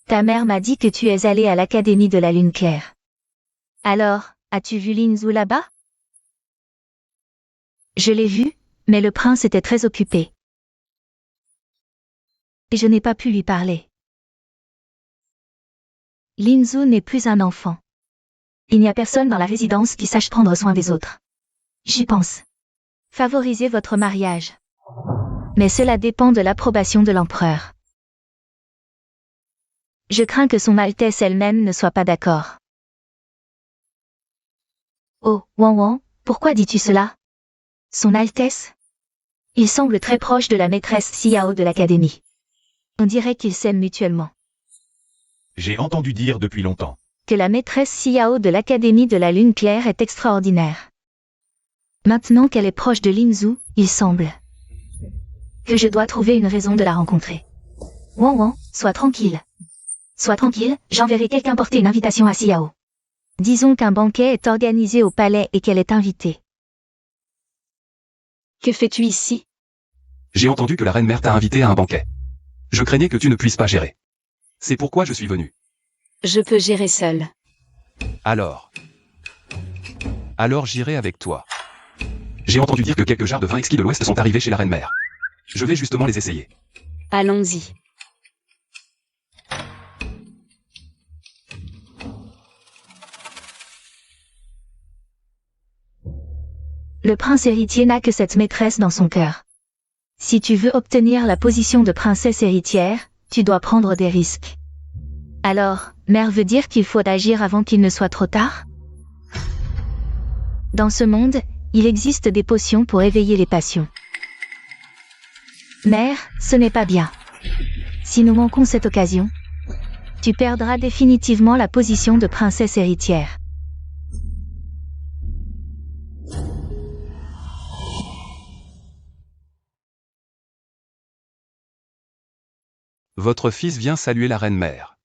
Ta mère m'a dit que tu es allé à l'académie de la Lune Claire. Alors, as-tu vu Lin Zhu là-bas? Je l'ai vu, mais le prince était très occupé. Et je n'ai pas pu lui parler. Lin Zhu n'est plus un enfant. Il n'y a personne dans la résidence qui sache prendre soin des autres. J'y pense. Favorisez votre mariage. Mais cela dépend de l'approbation de l'empereur. Je crains que son Altesse elle-même ne soit pas d'accord. Oh, Ouan Ouan, pourquoi dis-tu cela? Son Altesse? Il semble très proche de la maîtresse Xiao de l'académie. On dirait qu'ils s'aiment mutuellement. J'ai entendu dire depuis longtemps. Que la maîtresse Xiao de l'Académie de la Lune Claire est extraordinaire. Maintenant qu'elle est proche de Linzhu, il semble que je dois trouver une raison de la rencontrer. Wang Wang, sois tranquille. Sois tranquille, j'enverrai quelqu'un porter une invitation à Xiao. Disons qu'un banquet est organisé au palais et qu'elle est invitée. Que fais-tu ici? J'ai entendu que la reine mère t'a invité à un banquet. Je craignais que tu ne puisses pas gérer. C'est pourquoi je suis venu. Je peux gérer seul. Alors j'irai avec toi. J'ai entendu dire que quelques jarres de vin exquis de l'Ouest sont arrivés chez la reine mère. Je vais justement les essayer. Allons-y. Le prince héritier n'a que cette maîtresse dans son cœur. Si tu veux obtenir la position de princesse héritière, tu dois prendre des risques. Alors, mère veut dire qu'il faut agir avant qu'il ne soit trop tard? Dans ce monde, il existe des potions pour éveiller les passions. Mère, ce n'est pas bien. Si nous manquons cette occasion, tu perdras définitivement la position de princesse héritière. Votre fils vient saluer la reine mère.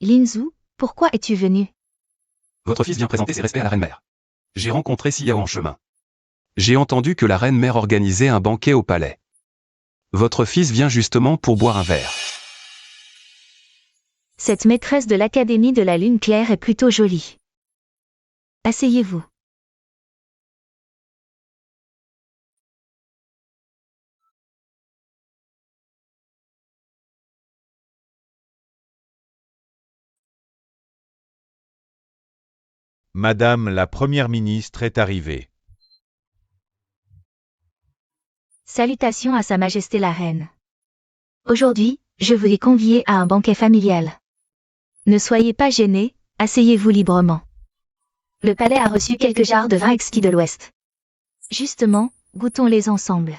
Linzhu, pourquoi es-tu venu? Votre fils vient présenter ses respects à la reine mère. J'ai rencontré Xiao en chemin. J'ai entendu que la reine mère organisait un banquet au palais. Votre fils vient justement pour boire un verre. Cette maîtresse de l'Académie de la Lune Claire est plutôt jolie. Asseyez-vous. Madame la Première ministre est arrivée. Salutations à Sa Majesté la Reine. Aujourd'hui, je vous ai convié à un banquet familial. Ne soyez pas gênés, asseyez-vous librement. Le palais a reçu quelques jarres de vin exquis de l'Ouest. Justement, goûtons-les ensemble.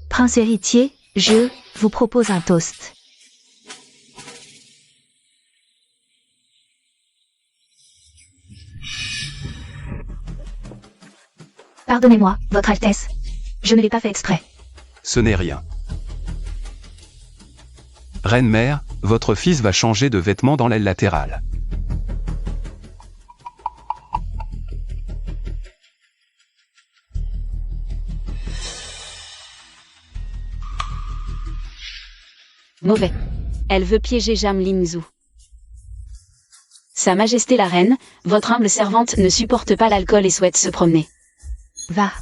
Prince héritier, je vous propose un toast. Pardonnez-moi, Votre Altesse. Je ne l'ai pas fait exprès. Ce n'est rien. Reine mère, votre fils va changer de vêtements dans l'aile latérale. Mauvais. Elle veut piéger Jam Linzhu. Sa Majesté la Reine, votre humble servante ne supporte pas l'alcool et souhaite se promener. Va.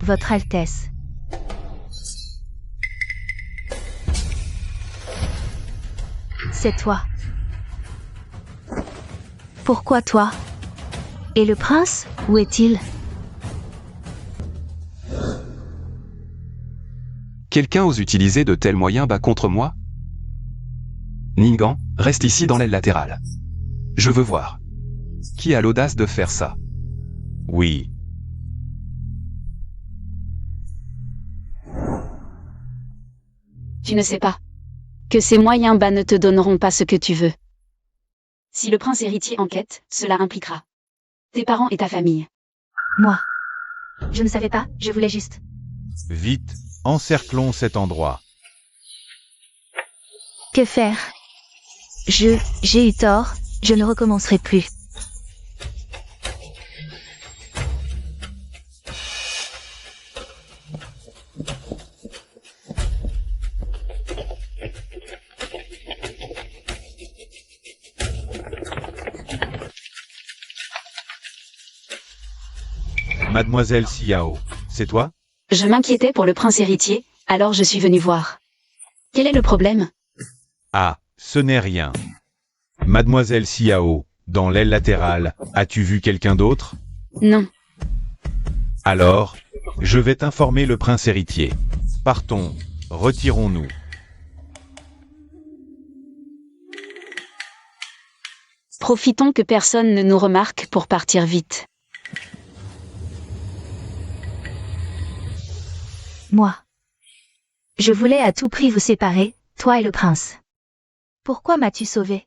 Votre Altesse. C'est toi. Pourquoi toi? Et le prince, où est-il? Quelqu'un ose utiliser de tels moyens bas contre moi? Ningguang, reste ici dans l'aile latérale. Je veux voir. Qui a l'audace de faire ça? Oui. Tu ne sais pas que ces moyens bas ne te donneront pas ce que tu veux. Si le prince héritier enquête, cela impliquera tes parents et ta famille. Moi. Je ne savais pas, je voulais juste. Vite, encerclons cet endroit. Que faire? J'ai eu tort, je ne recommencerai plus. Mademoiselle Xiao, c'est toi? Je m'inquiétais pour le prince héritier, alors je suis venu voir. Quel est le problème? Ah, ce n'est rien. Mademoiselle Xiao, dans l'aile latérale, as-tu vu quelqu'un d'autre? Non. Alors, je vais t'informer le prince héritier. Partons, retirons-nous. Profitons que personne ne nous remarque pour partir vite. Moi. Je voulais à tout prix vous séparer, toi et le prince. Pourquoi m'as-tu sauvé?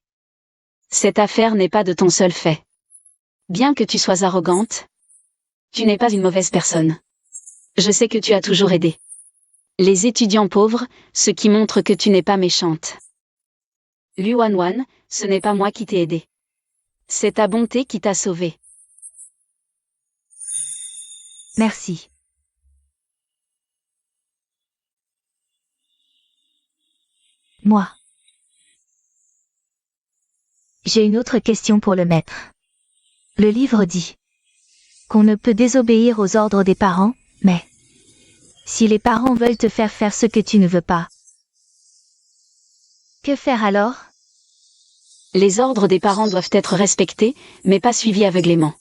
Cette affaire n'est pas de ton seul fait. Bien que tu sois arrogante, tu n'es pas une mauvaise personne. Je sais que tu as toujours aidé les étudiants pauvres, ce qui montre que tu n'es pas méchante. Lu Wanwan, ce n'est pas moi qui t'ai aidé. C'est ta bonté qui t'a sauvé. Merci. Moi. J'ai une autre question pour le maître. Le livre dit qu'on ne peut désobéir aux ordres des parents, mais si les parents veulent te faire faire ce que tu ne veux pas, que faire alors? Les ordres des parents doivent être respectés, mais pas suivis aveuglément.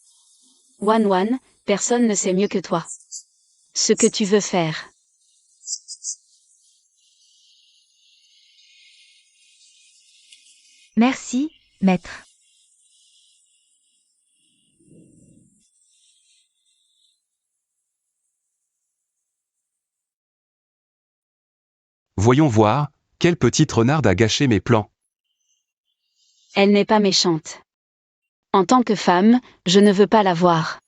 Wanwan, personne ne sait mieux que toi ce que tu veux faire. Merci, maître. Voyons voir, quelle petite renarde a gâché mes plans. Elle n'est pas méchante. En tant que femme, je ne veux pas la voir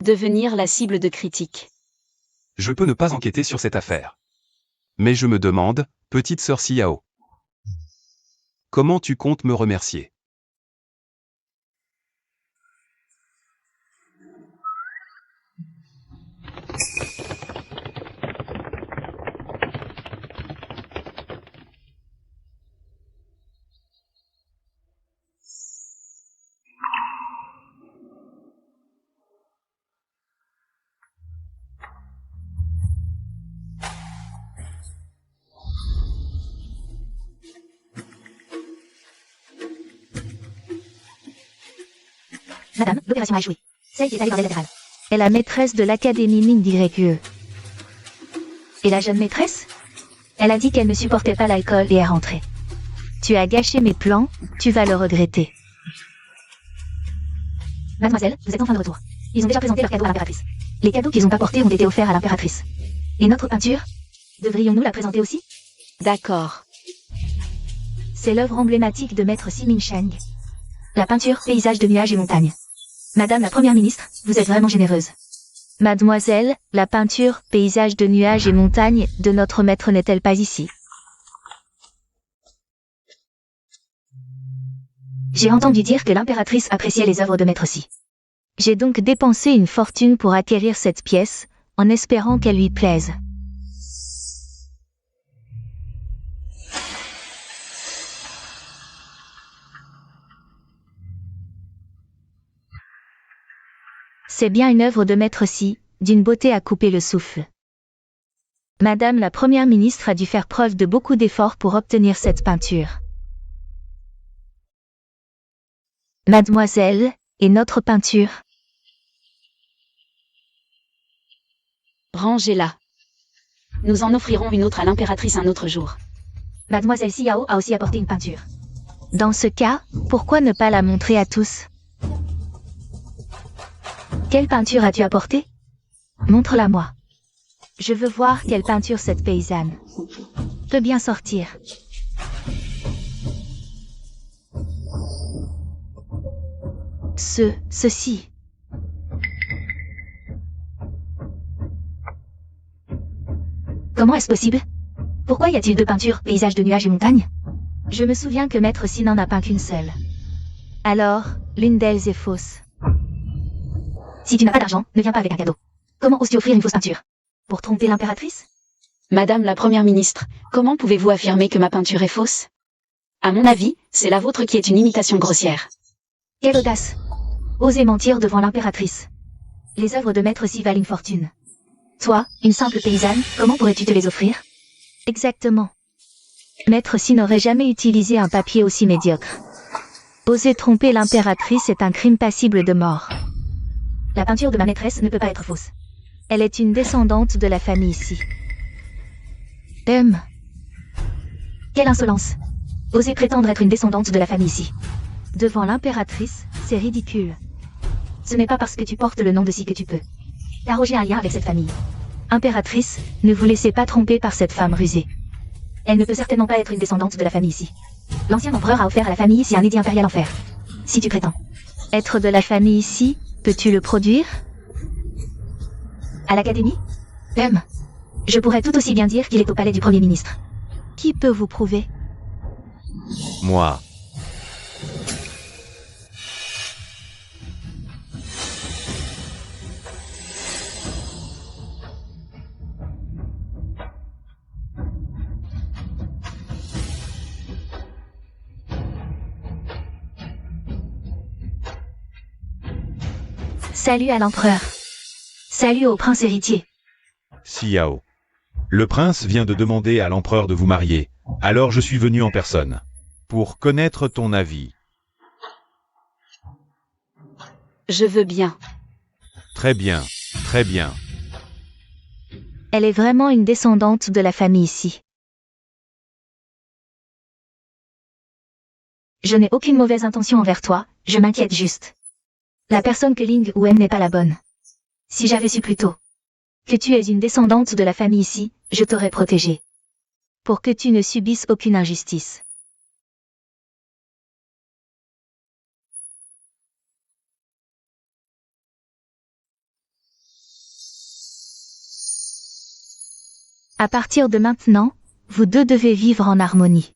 devenir la cible de critiques. Je peux ne pas enquêter sur cette affaire. Mais je me demande, petite sœur Xiao, comment tu comptes me remercier? Madame, l'opération a échoué. Celle qui est allée dans l'aile latérale est la maîtresse de l'académie Ming d'YQE. Et la jeune maîtresse? Elle a dit qu'elle ne supportait pas l'alcool et est rentrée. Tu as gâché mes plans, tu vas le regretter. Mademoiselle, vous êtes enfin de retour. Ils ont déjà présenté leurs cadeaux à l'impératrice. Les cadeaux qu'ils ont apportés ont été offerts à l'impératrice. Et notre peinture? Devrions-nous la présenter aussi? D'accord. C'est l'œuvre emblématique de maître Simin Sheng. La peinture, paysage de nuages et montagnes. Madame la Première ministre, vous êtes vraiment généreuse. Mademoiselle, la peinture, paysage de nuages et montagnes de notre maître n'est-elle pas ici? J'ai entendu dire que l'impératrice appréciait les œuvres de maître Si. J'ai donc dépensé une fortune pour acquérir cette pièce, en espérant qu'elle lui plaise. C'est bien une œuvre de maître Si, d'une beauté à couper le souffle. Madame la Première ministre a dû faire preuve de beaucoup d'efforts pour obtenir cette peinture. Mademoiselle, et notre peinture? Rangez-la. Nous en offrirons une autre à l'impératrice un autre jour. Mademoiselle Xiao a aussi apporté une peinture. Dans ce cas, pourquoi ne pas la montrer à tous? Quelle peinture as-tu apportée? Montre-la moi. Je veux voir quelle peinture cette paysanne peut bien sortir. Ceci. Comment est-ce possible? Pourquoi y a-t-il deux peintures, paysage de nuages et montagnes? Je me souviens que maître Si n'en a peint qu'une seule. Alors, l'une d'elles est fausse. Si tu n'as pas d'argent, ne viens pas avec un cadeau. Comment oses-tu offrir une fausse peinture? Pour tromper l'impératrice? Madame la Première ministre, comment pouvez-vous affirmer que ma peinture est fausse? À mon avis, c'est la vôtre qui est une imitation grossière. Quelle audace! Oser mentir devant l'impératrice. Les œuvres de Maître Si valent une fortune. Toi, une simple paysanne, comment pourrais-tu te les offrir? Exactement. Maître Si n'aurait jamais utilisé un papier aussi médiocre. Oser tromper l'impératrice est un crime passible de mort. La peinture de ma maîtresse ne peut pas être fausse. Elle est une descendante de la famille Si. Quelle insolence! Oser prétendre être une descendante de la famille Si. Devant l'impératrice, c'est ridicule. Ce n'est pas parce que tu portes le nom de Si que tu peux. T'arroger un lien avec cette famille. Impératrice, ne vous laissez pas tromper par cette femme rusée. Elle ne peut certainement pas être une descendante de la famille Si. L'ancien empereur a offert à la famille Si un édit impérial en fer. Si tu prétends être de la famille Si, peux-tu le produire? À l'académie? Je pourrais tout aussi bien dire qu'il est au palais du Premier ministre. Qui peut vous prouver? Moi. Salut à l'empereur. Salut au prince héritier. Xiao. Le prince vient de demander à l'empereur de vous marier, alors je suis venu en personne. Pour connaître ton avis. Je veux bien. Très bien, très bien. Elle est vraiment une descendante de la famille Si. Je n'ai aucune mauvaise intention envers toi, je m'inquiète juste. La personne que Ling ou aime n'est pas la bonne. Si j'avais su plus tôt que tu es une descendante de la famille Si, je t'aurais protégée. Pour que tu ne subisses aucune injustice. À partir de maintenant, vous deux devez vivre en harmonie.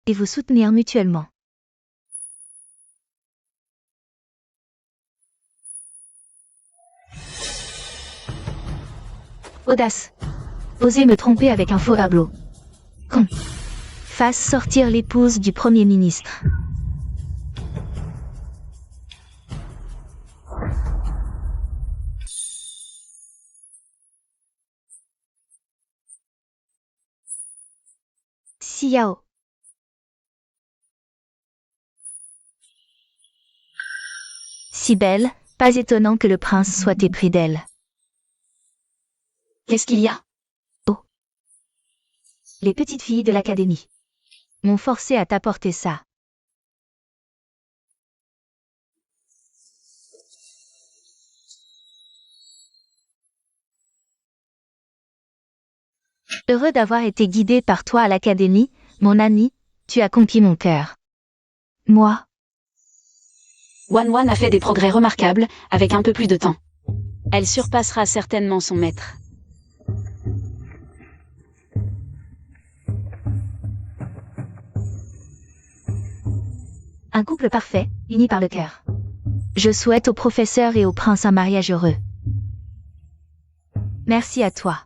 Et vous soutenir mutuellement. Audace. Oser me tromper avec un faux tableau. Con. Fasse sortir l'épouse du Premier ministre. Xiao. Si belle, pas étonnant que le prince soit épris d'elle. Qu'est-ce qu'il y a? Les petites filles de l'académie m'ont forcé à t'apporter ça. Heureux d'avoir été guidé par toi à l'académie, mon ami, tu as conquis mon cœur. Moi, Wan Wan a fait des progrès remarquables, avec un peu plus de temps. Elle surpassera certainement son maître. un couple parfait, uni par le cœur. Je souhaite au professeur et au prince un mariage heureux. Merci à toi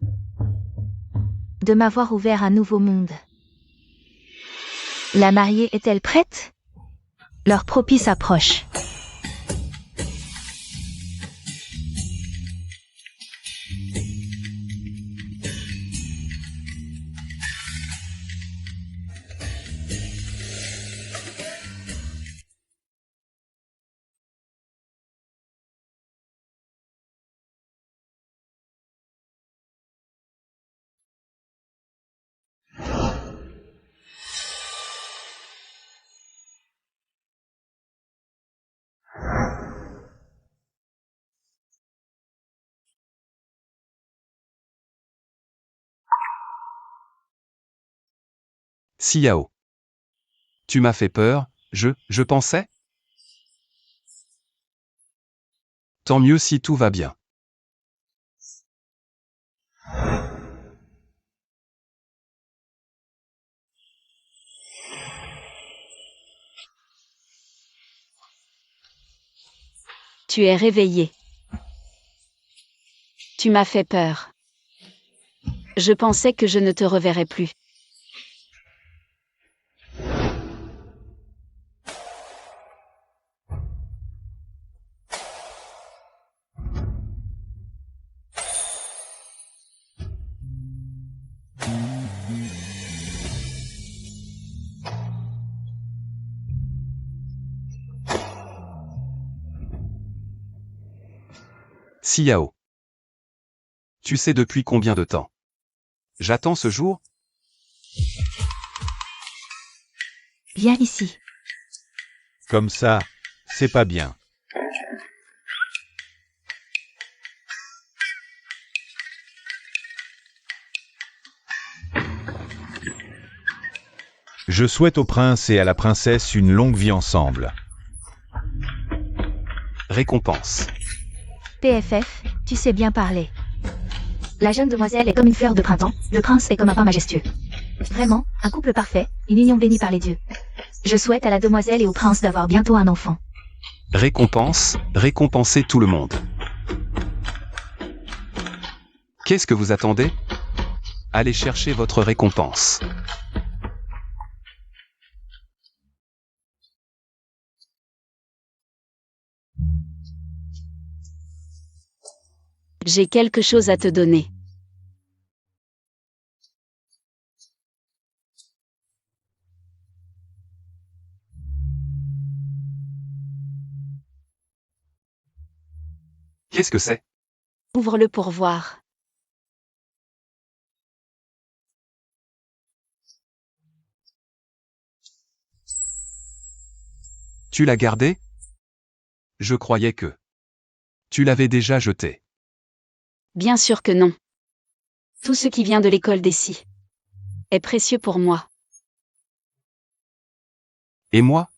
de m'avoir ouvert un nouveau monde. La mariée est-elle prête? L'heure propice approche. Xiao. Tu m'as fait peur, je pensais? Tant mieux si tout va bien. Tu es réveillé. Tu m'as fait peur. Je pensais que je ne te reverrais plus. Xiao. Tu sais depuis combien de temps j'attends ce jour? Viens ici. Comme ça, c'est pas bien. Je souhaite au prince et à la princesse une longue vie ensemble. Récompense. PFF, tu sais bien parler. La jeune demoiselle est comme une fleur de printemps, le prince est comme un pin majestueux. Vraiment, un couple parfait, une union bénie par les dieux. Je souhaite à la demoiselle et au prince d'avoir bientôt un enfant. Récompense, récompensez tout le monde. Qu'est-ce que vous attendez? Allez chercher votre récompense. J'ai quelque chose à te donner. Qu'est-ce que c'est? Ouvre-le pour voir. Tu l'as gardé? Je croyais que tu l'avais déjà jeté. Bien sûr que non. Tout ce qui vient de l'école des scies est précieux pour moi. Et moi?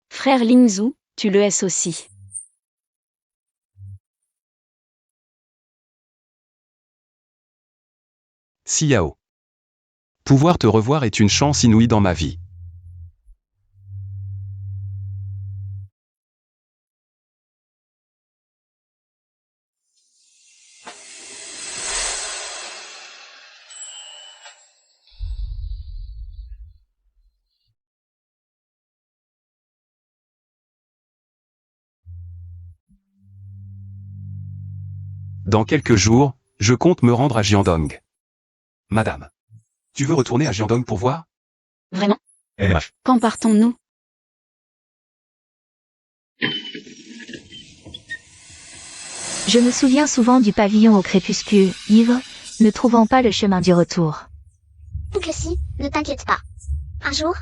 Frère Lingzhu, tu le es aussi. Xiao. Pouvoir te revoir est une chance inouïe dans ma vie. Dans quelques jours, je compte me rendre à Jiandong. Madame. Tu veux retourner à Jiandong pour voir? Vraiment? MH. Quand partons-nous? Je me souviens souvent du pavillon au crépuscule, ivre, ne trouvant pas le chemin du retour. Poughkeepsie, ne t'inquiète pas. Un jour,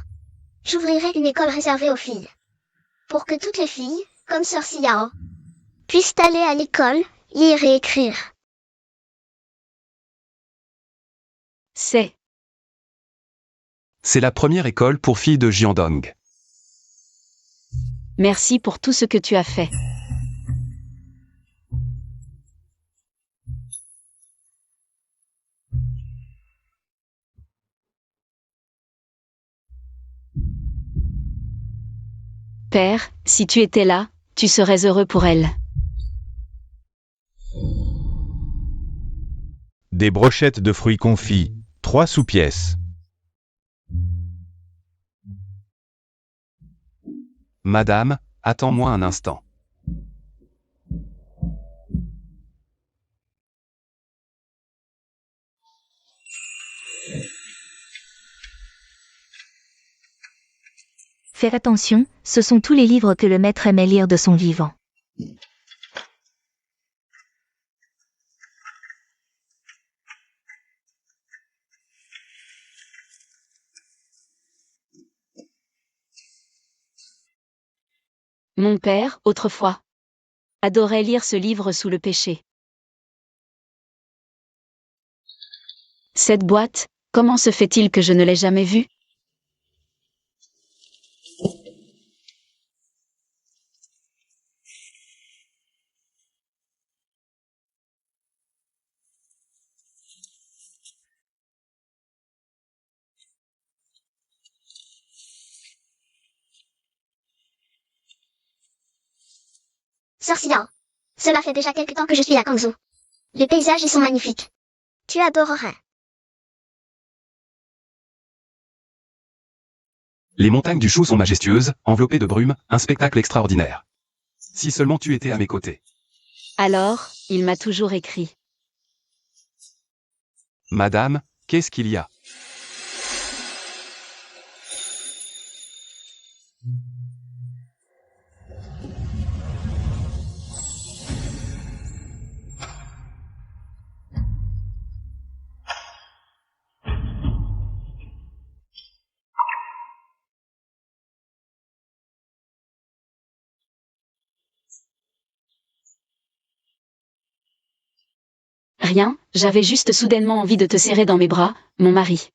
j'ouvrirai une école réservée aux filles. Pour que toutes les filles, comme Sœur Xiao, puissent aller à l'école, lire et écrire. C'est C'est la première école pour filles de Jiandong. merci pour tout ce que tu as fait. Père, si tu étais là, tu serais heureux pour elle. Des brochettes de fruits confits, 3 sous-pièces. Madame, attends-moi un instant. Fais attention, ce sont tous les livres que le maître aimait lire de son vivant. Mon père, autrefois, adorait lire ce livre sous le péché. Cette boîte, comment se fait-il que je ne l'ai jamais vue? Sœur Xiao. Cela fait déjà quelque temps que je suis à Kangzhou. Les paysages y sont magnifiques. Tu adorerais. Les montagnes du Shu sont majestueuses, enveloppées de brume, un spectacle extraordinaire. Si seulement tu étais à mes côtés. Alors, il m'a toujours écrit. Madame, qu'est-ce qu'il y a? rien, j'avais juste soudainement envie de te serrer dans mes bras, mon mari.